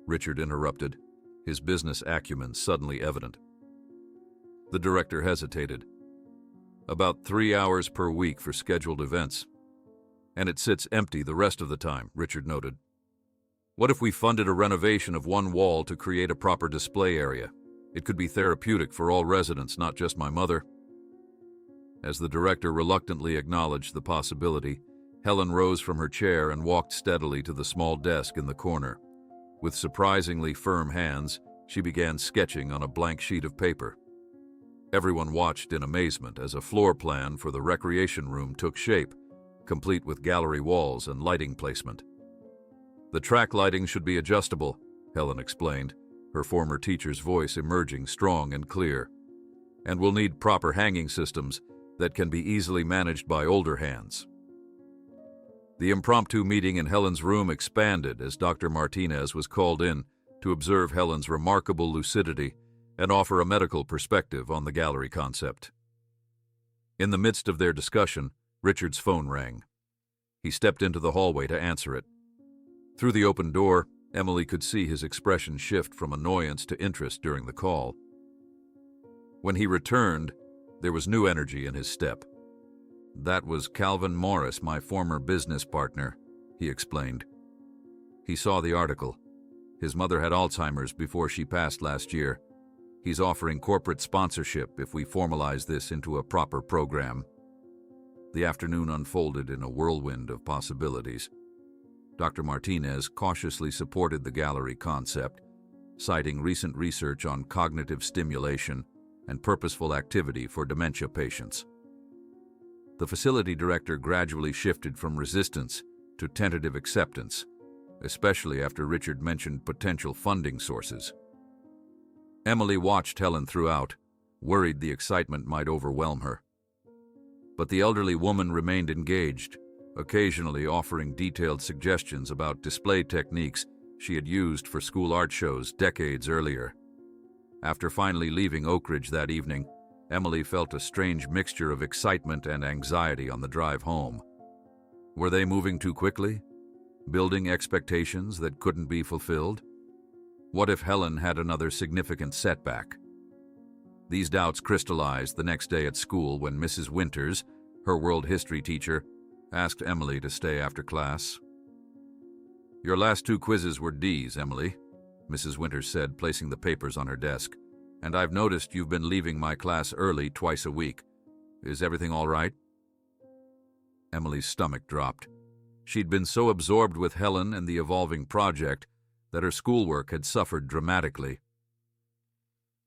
Richard interrupted, his business acumen suddenly evident. The director hesitated. About 3 hours per week for scheduled events. And it sits empty the rest of the time, Richard noted. What if we funded a renovation of one wall to create a proper display area? It could be therapeutic for all residents, not just my mother. As the director reluctantly acknowledged the possibility, Helen rose from her chair and walked steadily to the small desk in the corner. With surprisingly firm hands, she began sketching on a blank sheet of paper. Everyone watched in amazement as a floor plan for the recreation room took shape, complete with gallery walls and lighting placement. The track lighting should be adjustable, Helen explained, her former teacher's voice emerging strong and clear. And we'll need proper hanging systems that can be easily managed by older hands. The impromptu meeting in Helen's room expanded as Dr. Martinez was called in to observe Helen's remarkable lucidity and offer a medical perspective on the gallery concept. In the midst of their discussion, Richard's phone rang. He stepped into the hallway to answer it. Through the open door, Emily could see his expression shift from annoyance to interest during the call. When he returned, there was new energy in his step. That was Calvin Morris, my former business partner, he explained. He saw the article. His mother had Alzheimer's before she passed last year. He's offering corporate sponsorship if we formalize this into a proper program. The afternoon unfolded in a whirlwind of possibilities. Dr. Martinez cautiously supported the gallery concept, citing recent research on cognitive stimulation and purposeful activity for dementia patients. The facility director gradually shifted from resistance to tentative acceptance, especially after Richard mentioned potential funding sources. Emily watched Helen throughout, worried the excitement might overwhelm her. But the elderly woman remained engaged, occasionally offering detailed suggestions about display techniques she had used for school art shows decades earlier. After finally leaving Oak Ridge that evening, Emily felt a strange mixture of excitement and anxiety on the drive home. Were they moving too quickly? Building expectations that couldn't be fulfilled? What if Helen had another significant setback? These doubts crystallized the next day at school when Mrs. Winters, her world history teacher, asked Emily to stay after class. "Your last 2 quizzes were D's, Emily," Mrs. Winters said, placing the papers on her desk. "And I've noticed you've been leaving my class early twice a week. Is everything all right?" Emily's stomach dropped. She'd been so absorbed with Helen and the evolving project that her schoolwork had suffered dramatically.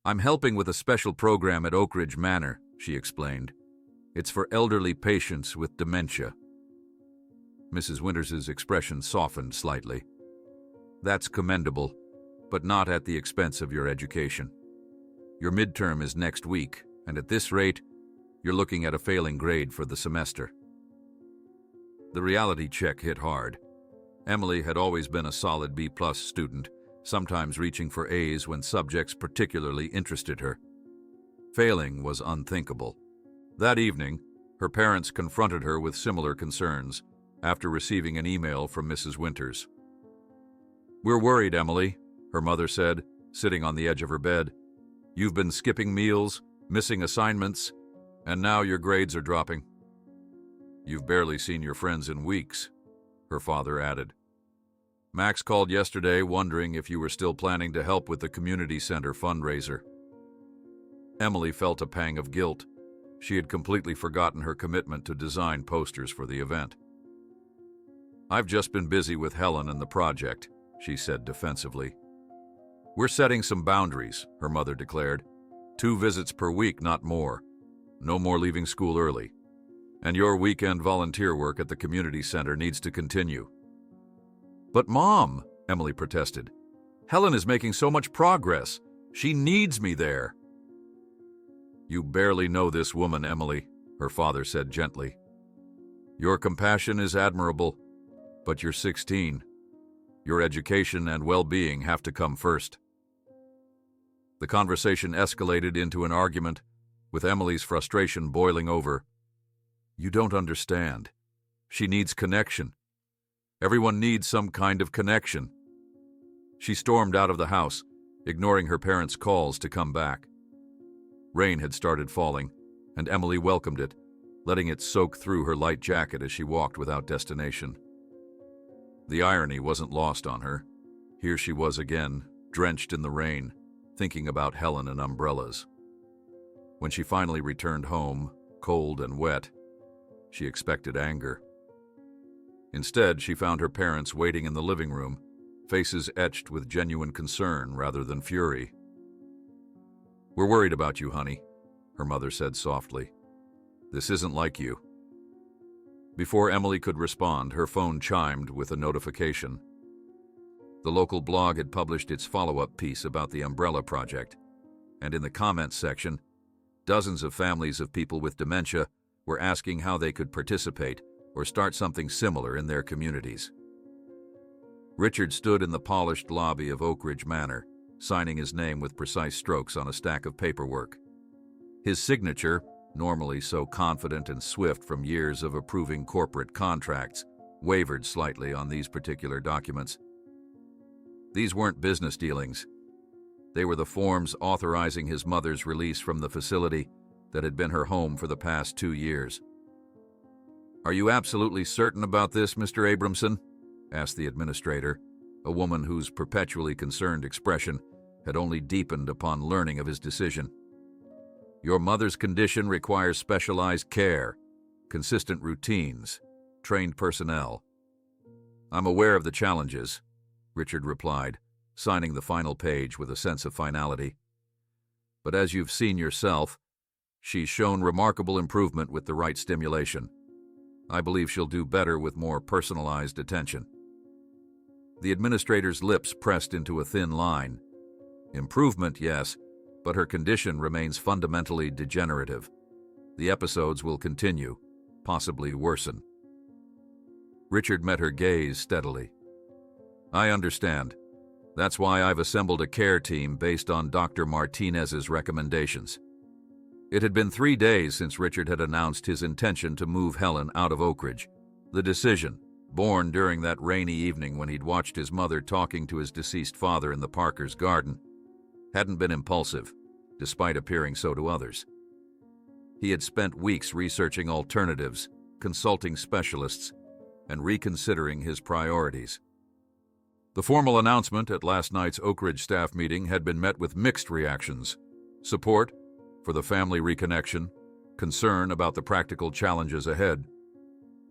"I'm helping with a special program at Oak Ridge Manor," she explained. "It's for elderly patients with dementia." Mrs. Winters's expression softened slightly. "That's commendable, but not at the expense of your education. Your midterm is next week, and at this rate, you're looking at a failing grade for the semester." The reality check hit hard. Emily had always been a solid B+ student, sometimes reaching for A's when subjects particularly interested her. Failing was unthinkable. That evening, her parents confronted her with similar concerns after receiving an email from Mrs. Winters. "We're worried, Emily," her mother said, sitting on the edge of her bed. "You've been skipping meals, missing assignments, and now your grades are dropping." "You've barely seen your friends in weeks," her father added. "Max called yesterday wondering if you were still planning to help with the community center fundraiser." Emily felt a pang of guilt. She had completely forgotten her commitment to design posters for the event. "I've just been busy with Helen and the project," she said defensively. "We're setting some boundaries," her mother declared. 2 visits per week, not more. No more leaving school early. And your weekend volunteer work at the community center needs to continue." "But Mom," Emily protested, "Helen is making so much progress. She needs me there." "You barely know this woman, Emily," her father said gently. "Your compassion is admirable, but you're 16. Your education and well-being have to come first." The conversation escalated into an argument, with Emily's frustration boiling over. "You don't understand. She needs connection. Everyone needs some kind of connection." She stormed out of the house, ignoring her parents' calls to come back. Rain had started falling, and Emily welcomed it, letting it soak through her light jacket as she walked without destination. The irony wasn't lost on her. Here she was again, drenched in the rain, thinking about Helen and umbrellas. When she finally returned home, cold and wet, she expected anger. Instead, she found her parents waiting in the living room, faces etched with genuine concern rather than fury. "We're worried about you, honey," her mother said softly. "This isn't like you." Before Emily could respond, her phone chimed with a notification. The local blog had published its follow-up piece about the Umbrella Project, and in the comments section, dozens of families of people with dementia were asking how they could participate or start something similar in their communities. Richard stood in the polished lobby of Oak Ridge Manor, signing his name with precise strokes on a stack of paperwork. His signature, normally so confident and swift from years of approving corporate contracts, wavered slightly on these particular documents. These weren't business dealings. They were the forms authorizing his mother's release from the facility that had been her home for the past 2 years. "Are you absolutely certain about this, Mr. Abramson?" asked the administrator, a woman whose perpetually concerned expression had only deepened upon learning of his decision. "Your mother's condition requires specialized care, consistent routines, trained personnel." "I'm aware of the challenges," Richard replied, signing the final page with a sense of finality. "But as you've seen yourself, She's shown remarkable improvement with the right stimulation. I believe she'll do better with more personalized attention." The administrator's lips pressed into a thin line. Improvement, yes, but her condition remains fundamentally degenerative. The episodes will continue, possibly worsen. Richard met her gaze steadily. "I understand. That's why I've assembled a care team based on Dr. Martinez's recommendations." It had been 3 days since Richard had announced his intention to move Helen out of Oak Ridge. The decision, born during that rainy evening when he'd watched his mother talking to his deceased father in the Parkers' garden, hadn't been impulsive, despite appearing so to others. He had spent weeks researching alternatives, consulting specialists, and reconsidering his priorities. The formal announcement at last night's Oak Ridge staff meeting had been met with mixed reactions: support for the family reconnection, concern about the practical challenges ahead.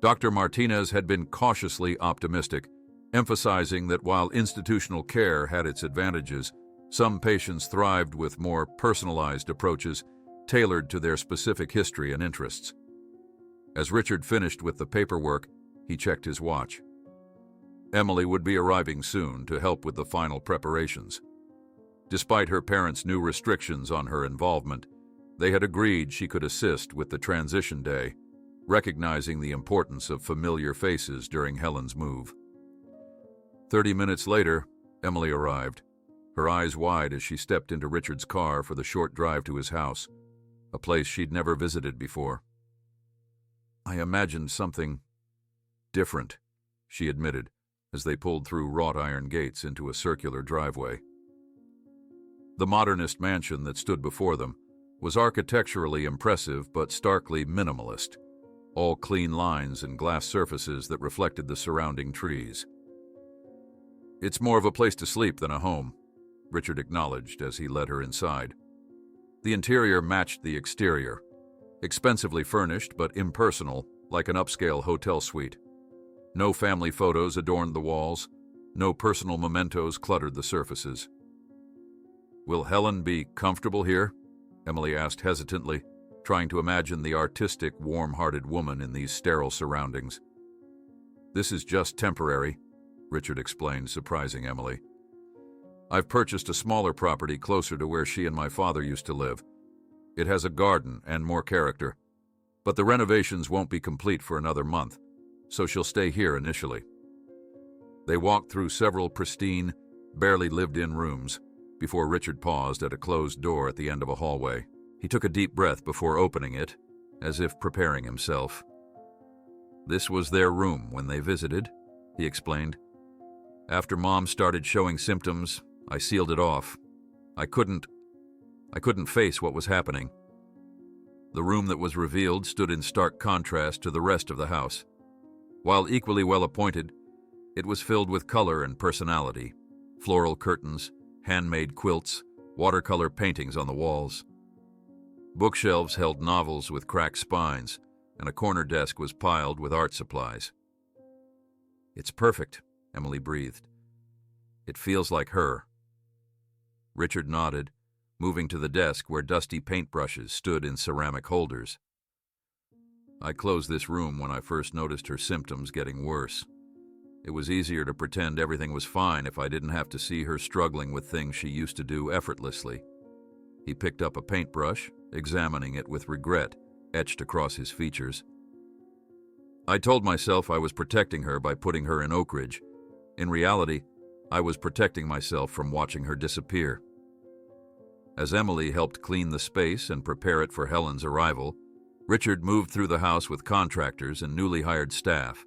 Dr. Martinez had been cautiously optimistic, emphasizing that while institutional care had its advantages, some patients thrived with more personalized approaches tailored to their specific history and interests. As Richard finished with the paperwork, he checked his watch. Emily would be arriving soon to help with the final preparations. Despite her parents' new restrictions on her involvement, they had agreed she could assist with the transition day, recognizing the importance of familiar faces during Helen's move. 30 minutes later, Emily arrived, her eyes wide as she stepped into Richard's car for the short drive to his house, a place she'd never visited before. "I imagined something different," she admitted, as they pulled through wrought iron gates into a circular driveway. The modernist mansion that stood before them was architecturally impressive but starkly minimalist, all clean lines and glass surfaces that reflected the surrounding trees. "It's more of a place to sleep than a home," Richard acknowledged as he led her inside. The interior matched the exterior, expensively furnished but impersonal, like an upscale hotel suite. No family photos adorned the walls, no personal mementos cluttered the surfaces. "Will Helen be comfortable here?" Emily asked hesitantly, trying to imagine the artistic, warm-hearted woman in these sterile surroundings. "This is just temporary," Richard explained, surprising Emily. "I've purchased a smaller property closer to where she and my father used to live. It has a garden and more character, but the renovations won't be complete for another month, so she'll stay here initially." They walked through several pristine, barely lived-in rooms before Richard paused at a closed door at the end of a hallway. He took a deep breath before opening it, as if preparing himself. "This was their room when they visited," he explained. "After Mom started showing symptoms, I sealed it off. I couldn't face what was happening." The room that was revealed stood in stark contrast to the rest of the house. While equally well appointed, it was filled with color and personality: floral curtains, handmade quilts, watercolor paintings on the walls. Bookshelves held novels with cracked spines, and a corner desk was piled with art supplies. "It's perfect," Emily breathed. "It feels like her." Richard nodded, moving to the desk where dusty paintbrushes stood in ceramic holders. "I closed this room when I first noticed her symptoms getting worse. It was easier to pretend everything was fine if I didn't have to see her struggling with things she used to do effortlessly." He picked up a paintbrush, examining it with regret etched across his features. "I told myself I was protecting her by putting her in Oak Ridge. In reality, I was protecting myself from watching her disappear." As Emily helped clean the space and prepare it for Helen's arrival, Richard moved through the house with contractors and newly hired staff: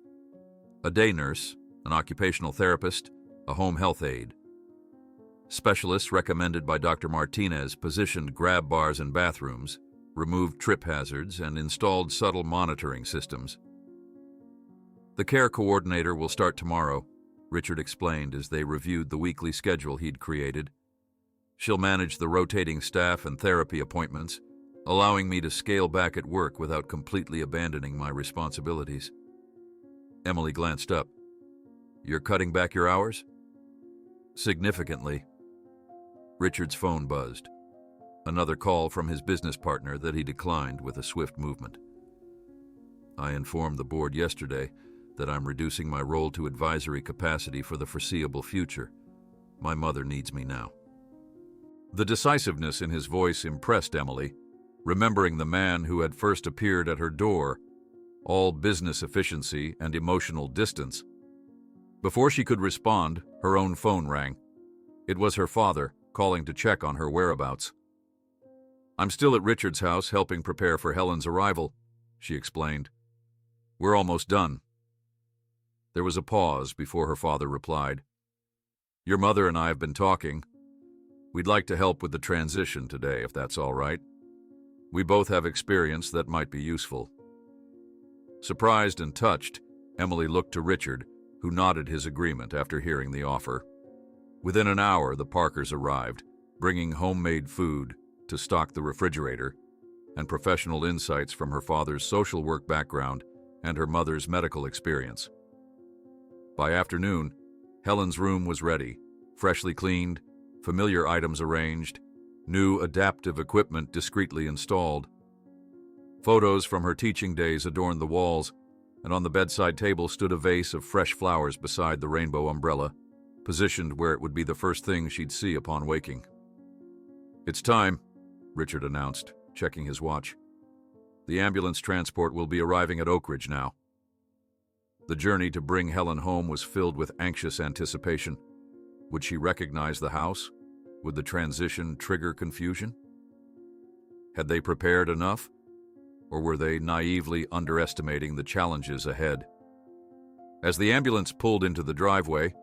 a day nurse, an occupational therapist, a home health aide. Specialists recommended by Dr. Martinez positioned grab bars in bathrooms, removed trip hazards, and installed subtle monitoring systems. "The care coordinator will start tomorrow," Richard explained as they reviewed the weekly schedule he'd created. "She'll manage the rotating staff and therapy appointments, allowing me to scale back at work without completely abandoning my responsibilities." Emily glanced up. "You're cutting back your hours?" "Significantly." Richard's phone buzzed. Another call from his business partner that he declined with a swift movement. I informed the board yesterday that I'm reducing my role to advisory capacity for the foreseeable future. My mother needs me now. The decisiveness in his voice impressed Emily, remembering the man who had first appeared at her door, all business efficiency and emotional distance. Before she could respond, her own phone rang. It was her father, calling to check on her whereabouts. "I'm still at Richard's house helping prepare for Helen's arrival," she explained. "We're almost done." There was a pause before her father replied. "Your mother and I have been talking. We'd like to help with the transition today, if that's all right. We both have experience that might be useful." Surprised and touched, Emily looked to Richard, who nodded his agreement after hearing the offer. Within an hour, the Parkers arrived, bringing homemade food to stock the refrigerator and professional insights from her father's social work background and her mother's medical experience. By afternoon, Helen's room was ready, freshly cleaned, familiar items arranged, new adaptive equipment discreetly installed. Photos from her teaching days adorned the walls, and on the bedside table stood a vase of fresh flowers beside the rainbow umbrella, positioned where it would be the first thing she'd see upon waking. "It's time," Richard announced, checking his watch. "The ambulance transport will be arriving at Oak Ridge now." The journey to bring Helen home was filled with anxious anticipation. Would she recognize the house? Would the transition trigger confusion? Had they prepared enough? Or were they naively underestimating the challenges ahead? As the ambulance pulled into the driveway,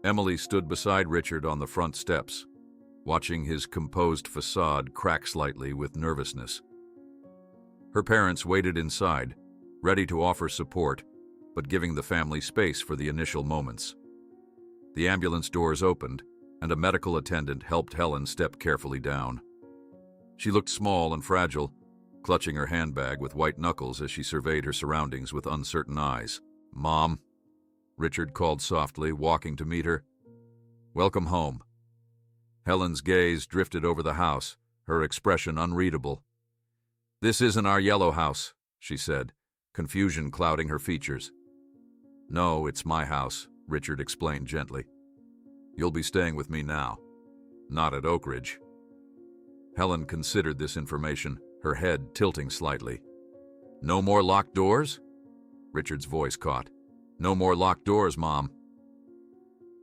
Emily stood beside Richard on the front steps, watching his composed facade crack slightly with nervousness. Her parents waited inside, ready to offer support, but giving the family space for the initial moments. The ambulance doors opened, and a medical attendant helped Helen step carefully down. She looked small and fragile, clutching her handbag with white knuckles as she surveyed her surroundings with uncertain eyes. "Mom," Richard called softly, walking to meet her. "Welcome home." Helen's gaze drifted over the house, her expression unreadable. "This isn't our yellow house," she said, confusion clouding her features. "No, it's my house," Richard explained gently. "You'll be staying with me now. Not at Oak Ridge." Helen considered this information, her head tilting slightly. "No more locked doors?" Richard's voice caught. "No more locked doors, Mom."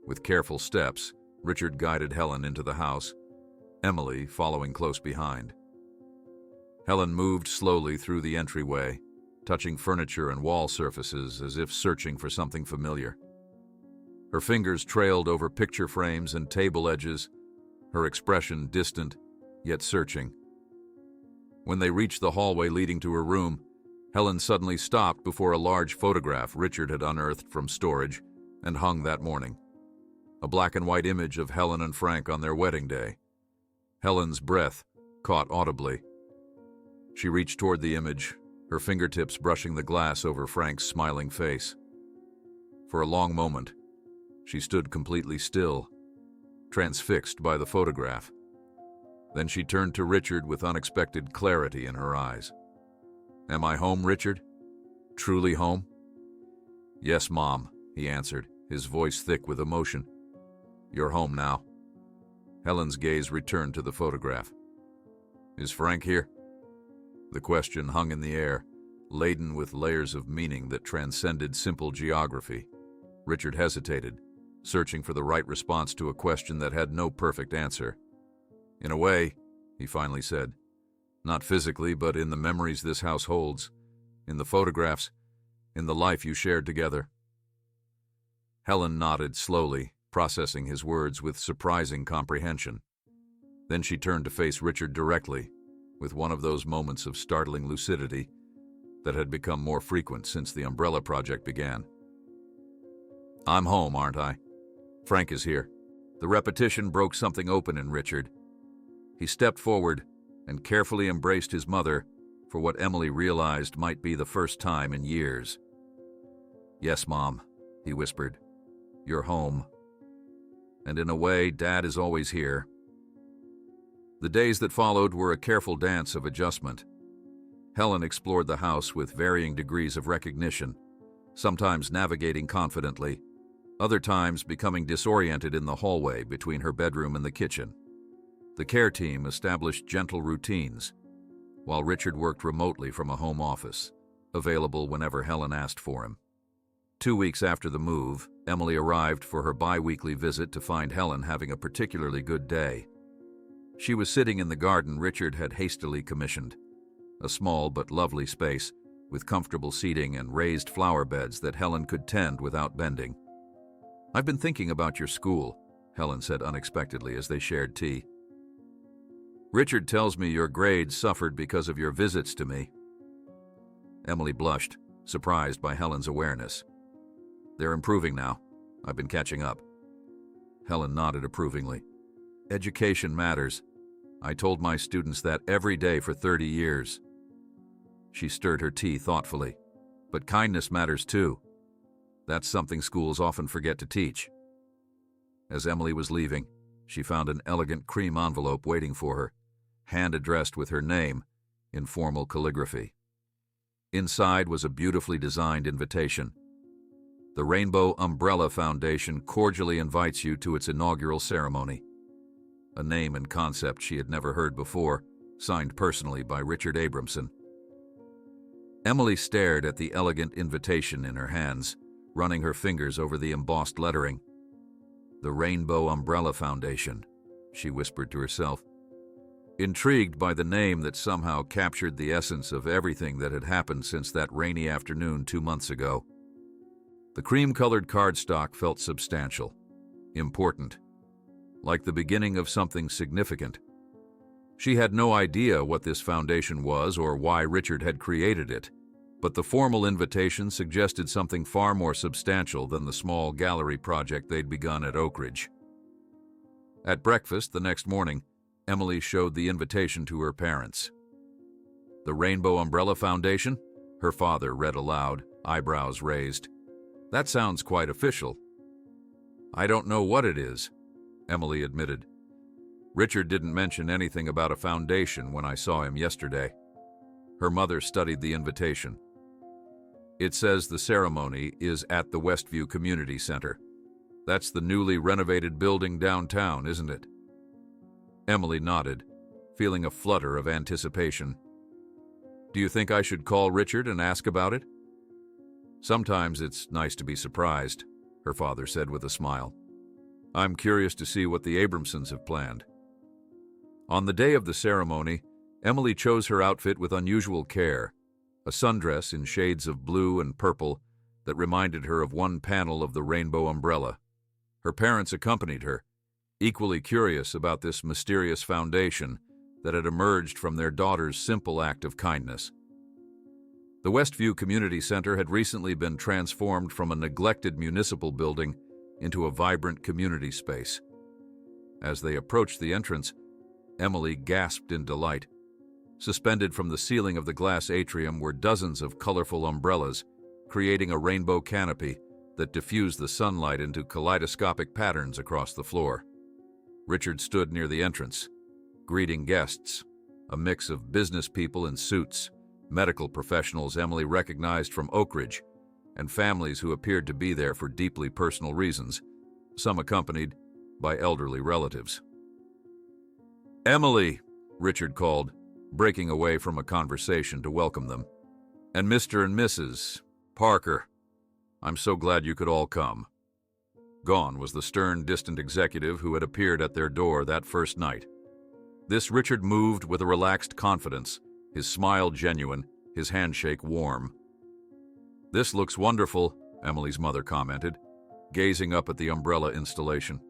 With careful steps, Richard guided Helen into the house, Emily following close behind. Helen moved slowly through the entryway, touching furniture and wall surfaces as if searching for something familiar. Her fingers trailed over picture frames and table edges, her expression distant, yet searching. When they reached the hallway leading to her room, Helen suddenly stopped before a large photograph Richard had unearthed from storage and hung that morning. A black and white image of Helen and Frank on their wedding day. Helen's breath caught audibly. She reached toward the image, her fingertips brushing the glass over Frank's smiling face. For a long moment, she stood completely still, transfixed by the photograph. Then she turned to Richard with unexpected clarity in her eyes. "Am I home, Richard? Truly home?" "Yes, Mom," he answered, his voice thick with emotion. "You're home now." Helen's gaze returned to the photograph. "Is Frank here?" The question hung in the air, laden with layers of meaning that transcended simple geography. Richard hesitated, searching for the right response to a question that had no perfect answer. "In a way," he finally said. "Not physically, but in the memories this house holds, in the photographs, in the life you shared together." Helen nodded slowly, processing his words with surprising comprehension. Then she turned to face Richard directly, with one of those moments of startling lucidity that had become more frequent since the Umbrella Project began. "I'm home, aren't I? Frank is here." The repetition broke something open in Richard. He stepped forward and carefully embraced his mother for what Emily realized might be the first time in years. "Yes, Mom," he whispered. "You're home. And in a way, Dad is always here." The days that followed were a careful dance of adjustment. Helen explored the house with varying degrees of recognition, sometimes navigating confidently, other times becoming disoriented in the hallway between her bedroom and the kitchen. The care team established gentle routines, while Richard worked remotely from a home office, available whenever Helen asked for him. 2 weeks after the move, Emily arrived for her bi-weekly visit to find Helen having a particularly good day. She was sitting in the garden Richard had hastily commissioned, a small but lovely space with comfortable seating and raised flower beds that Helen could tend without bending. "I've been thinking about your school," Helen said unexpectedly as they shared tea. "Richard tells me your grades suffered because of your visits to me." Emily blushed, surprised by Helen's awareness. "They're improving now. I've been catching up." Helen nodded approvingly. "Education matters. I told my students that every day for 30 years. She stirred her tea thoughtfully. "But kindness matters too. That's something schools often forget to teach." As Emily was leaving, she found an elegant cream envelope waiting for her, hand-addressed with her name in formal calligraphy. Inside was a beautifully designed invitation. "The Rainbow Umbrella Foundation cordially invites you to its inaugural ceremony." A name and concept she had never heard before, signed personally by Richard Abramson. Emily stared at the elegant invitation in her hands, running her fingers over the embossed lettering. "The Rainbow Umbrella Foundation," she whispered to herself, intrigued by the name that somehow captured the essence of everything that had happened since that rainy afternoon 2 months ago. The cream-colored cardstock felt substantial, important, like the beginning of something significant. She had no idea what this foundation was or why Richard had created it, but the formal invitation suggested something far more substantial than the small gallery project they'd begun at Oak Ridge. At breakfast the next morning, Emily showed the invitation to her parents. "The Rainbow Umbrella Foundation?" her father read aloud, eyebrows raised. "That sounds quite official." "I don't know what it is," Emily admitted. "Richard didn't mention anything about a foundation when I saw him yesterday." Her mother studied the invitation. "It says the ceremony is at the Westview Community Center. That's the newly renovated building downtown, isn't it?" Emily nodded, feeling a flutter of anticipation. "Do you think I should call Richard and ask about it?" "Sometimes it's nice to be surprised," her father said with a smile. "I'm curious to see what the Abramsons have planned." On the day of the ceremony, Emily chose her outfit with unusual care, a sundress in shades of blue and purple that reminded her of one panel of the rainbow umbrella. Her parents accompanied her, equally curious about this mysterious foundation that had emerged from their daughter's simple act of kindness. The Westview Community Center had recently been transformed from a neglected municipal building into a vibrant community space. As they approached the entrance, Emily gasped in delight. Suspended from the ceiling of the glass atrium were dozens of colorful umbrellas, creating a rainbow canopy that diffused the sunlight into kaleidoscopic patterns across the floor. Richard stood near the entrance, greeting guests, a mix of business people in suits, medical professionals Emily recognized from Oak Ridge, and families who appeared to be there for deeply personal reasons, some accompanied by elderly relatives. "Emily," Richard called, breaking away from a conversation to welcome them. "And Mr. and Mrs. Parker. I'm so glad you could all come." Gone was the stern, distant executive who had appeared at their door that first night. This Richard moved with a relaxed confidence, his smile genuine, his handshake warm. "This looks wonderful," Emily's mother commented, gazing up at the umbrella installation.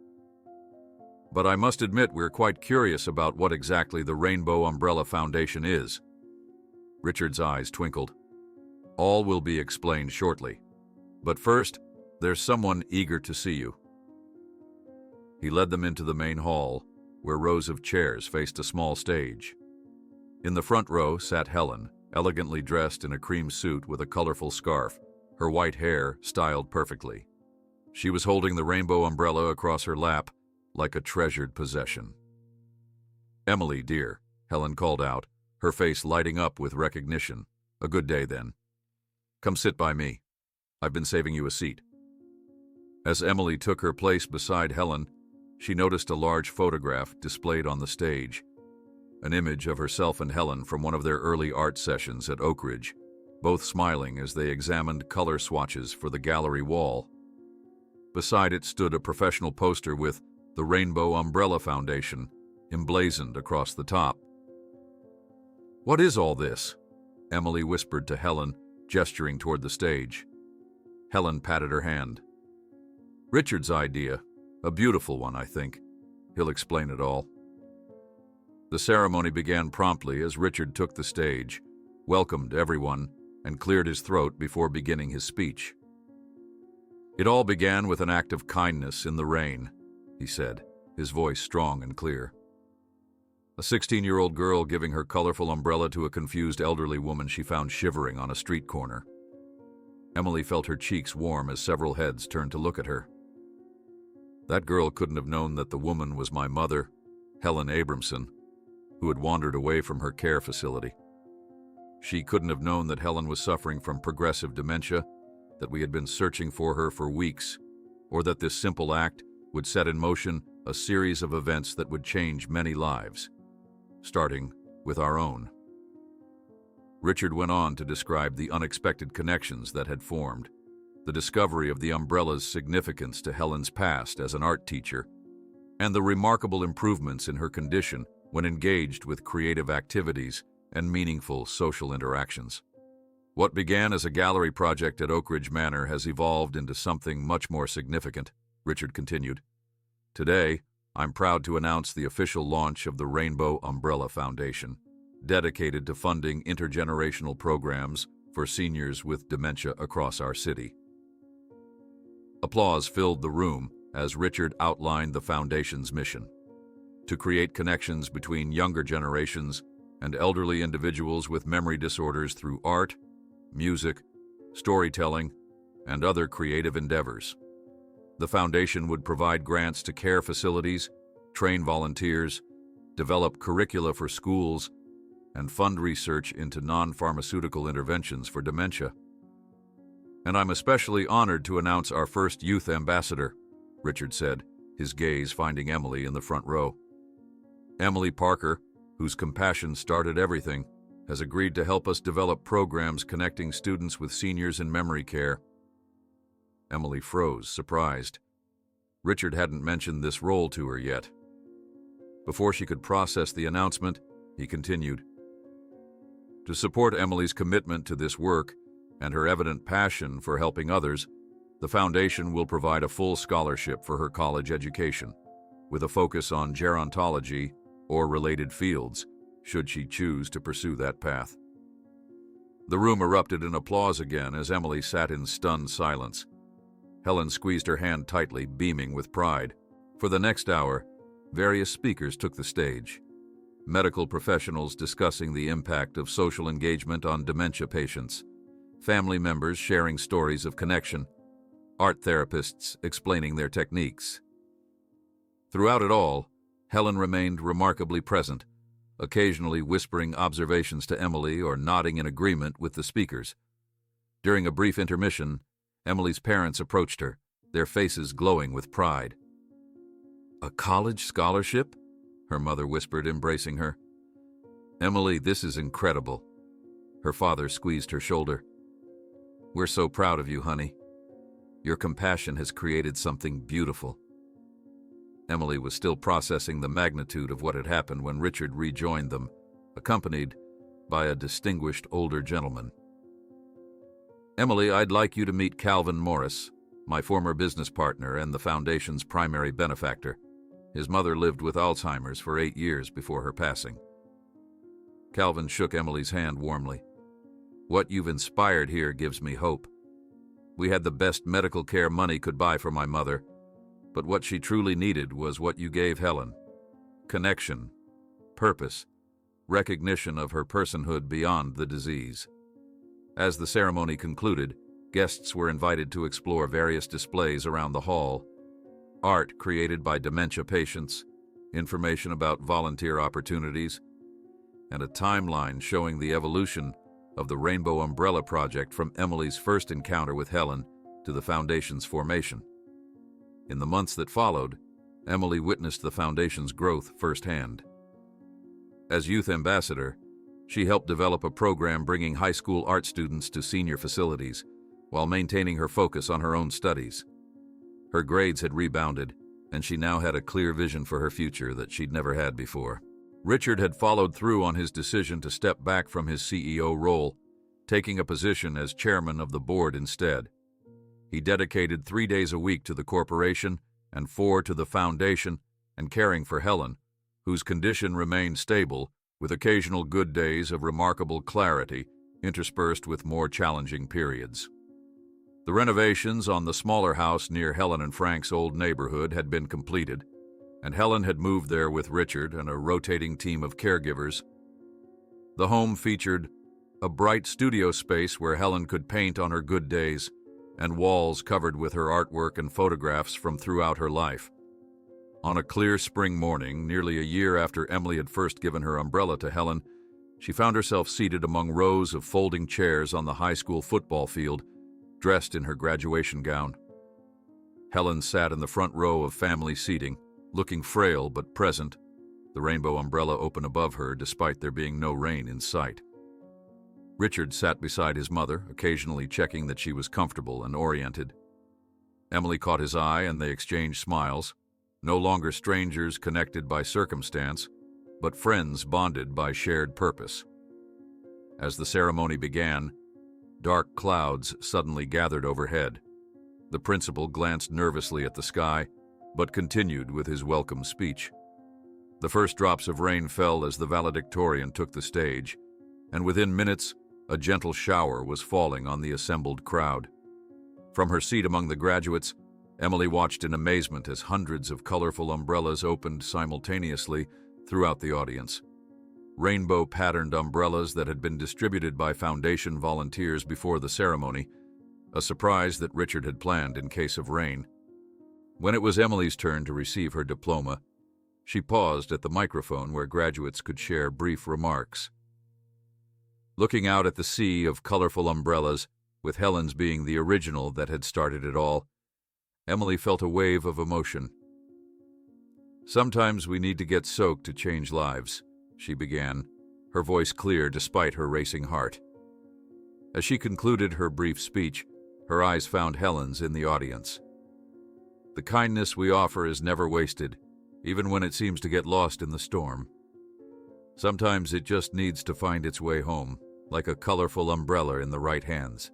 "But I must admit we're quite curious about what exactly the Rainbow Umbrella Foundation is." Richard's eyes twinkled. "All will be explained shortly. But first, there's someone eager to see you." He led them into the main hall, where rows of chairs faced a small stage. In the front row sat Helen, elegantly dressed in a cream suit with a colorful scarf, her white hair styled perfectly. She was holding the rainbow umbrella across her lap, like a treasured possession. "Emily, dear," Helen called out, her face lighting up with recognition. "A good day, then. Come sit by me. I've been saving you a seat." As Emily took her place beside Helen, she noticed a large photograph displayed on the stage, an image of herself and Helen from one of their early art sessions at Oak Ridge, both smiling as they examined color swatches for the gallery wall. Beside it stood a professional poster with the Rainbow Umbrella Foundation emblazoned across the top. "What is all this?" Emily whispered to Helen, gesturing toward the stage. Helen patted her hand. "Richard's idea. A beautiful one, I think. He'll explain it all." The ceremony began promptly as Richard took the stage, welcomed everyone, and cleared his throat before beginning his speech. "It all began with an act of kindness in the rain," he said, his voice strong and clear. A 16-year-old girl giving her colorful umbrella to a confused elderly woman she found shivering on a street corner. Emily felt her cheeks warm as several heads turned to look at her. That girl couldn't have known that the woman was my mother, Helen Abramson, who had wandered away from her care facility. She couldn't have known that Helen was suffering from progressive dementia, that we had been searching for her for weeks, or that this simple act would set in motion a series of events that would change many lives, starting with our own. Richard went on to describe the unexpected connections that had formed, the discovery of the umbrella's significance to Helen's past as an art teacher, and the remarkable improvements in her condition when engaged with creative activities and meaningful social interactions. What began as a gallery project at Oak Ridge Manor has evolved into something much more significant, Richard continued. Today, I'm proud to announce the official launch of the Rainbow Umbrella Foundation, dedicated to funding intergenerational programs for seniors with dementia across our city. Applause filled the room as Richard outlined the foundation's mission: to create connections between younger generations and elderly individuals with memory disorders through art, music, storytelling, and other creative endeavors. The foundation would provide grants to care facilities, train volunteers, develop curricula for schools, and fund research into non-pharmaceutical interventions for dementia. "And I'm especially honored to announce our first youth ambassador," Richard said, his gaze finding Emily in the front row. "Emily Parker, whose compassion started everything, has agreed to help us develop programs connecting students with seniors in memory care." Emily froze, surprised. Richard hadn't mentioned this role to her yet. Before she could process the announcement, he continued. "To support Emily's commitment to this work and her evident passion for helping others, the foundation will provide a full scholarship for her college education, with a focus on gerontology or related fields, should she choose to pursue that path." The room erupted in applause again as Emily sat in stunned silence. Helen squeezed her hand tightly, beaming with pride. For the next hour, various speakers took the stage. Medical professionals discussing the impact of social engagement on dementia patients, family members sharing stories of connection, art therapists explaining their techniques. Throughout it all, Helen remained remarkably present, occasionally whispering observations to Emily or nodding in agreement with the speakers. During a brief intermission, Emily's parents approached her, their faces glowing with pride. "A college scholarship?" her mother whispered, embracing her. "Emily, this is incredible." Her father squeezed her shoulder. "We're so proud of you, honey. Your compassion has created something beautiful." Emily was still processing the magnitude of what had happened when Richard rejoined them, accompanied by a distinguished older gentleman. "Emily, I'd like you to meet Calvin Morris, my former business partner and the foundation's primary benefactor. His mother lived with Alzheimer's for 8 years before her passing." Calvin shook Emily's hand warmly. "What you've inspired here gives me hope. We had the best medical care money could buy for my mother, but what she truly needed was what you gave Helen: connection, purpose, recognition of her personhood beyond the disease." As the ceremony concluded, guests were invited to explore various displays around the hall: art created by dementia patients, information about volunteer opportunities, and a timeline showing the evolution of the Rainbow Umbrella Project from Emily's first encounter with Helen to the Foundation's formation. In the months that followed, Emily witnessed the Foundation's growth firsthand. As youth ambassador, she helped develop a program bringing high school art students to senior facilities while maintaining her focus on her own studies. Her grades had rebounded, and she now had a clear vision for her future that she'd never had before. Richard had followed through on his decision to step back from his CEO role, taking a position as chairman of the board instead. He dedicated 3 days a week to the corporation and 4 to the foundation and caring for Helen, whose condition remained stable with occasional good days of remarkable clarity interspersed with more challenging periods. The renovations on the smaller house near Helen and Frank's old neighborhood had been completed, and Helen had moved there with Richard and a rotating team of caregivers. The home featured a bright studio space where Helen could paint on her good days, and walls covered with her artwork and photographs from throughout her life. On a clear spring morning, nearly a year after Emily had first given her umbrella to Helen, she found herself seated among rows of folding chairs on the high school football field, dressed in her graduation gown. Helen sat in the front row of family seating, looking frail but present, the rainbow umbrella open above her despite there being no rain in sight. Richard sat beside his mother, occasionally checking that she was comfortable and oriented. Emily caught his eye and they exchanged smiles, no longer strangers connected by circumstance, but friends bonded by shared purpose. As the ceremony began, dark clouds suddenly gathered overhead. The principal glanced nervously at the sky, but continued with his welcome speech. The first drops of rain fell as the valedictorian took the stage, and within minutes, a gentle shower was falling on the assembled crowd. From her seat among the graduates, Emily watched in amazement as hundreds of colorful umbrellas opened simultaneously throughout the audience. Rainbow-patterned umbrellas that had been distributed by Foundation volunteers before the ceremony, a surprise that Richard had planned in case of rain. When it was Emily's turn to receive her diploma, she paused at the microphone where graduates could share brief remarks. Looking out at the sea of colorful umbrellas, with Helen's being the original that had started it all, Emily felt a wave of emotion. "Sometimes we need to get soaked to change lives," she began, her voice clear despite her racing heart. As she concluded her brief speech, her eyes found Helen's in the audience. "The kindness we offer is never wasted, even when it seems to get lost in the storm. Sometimes it just needs to find its way home, like a colorful umbrella in the right hands."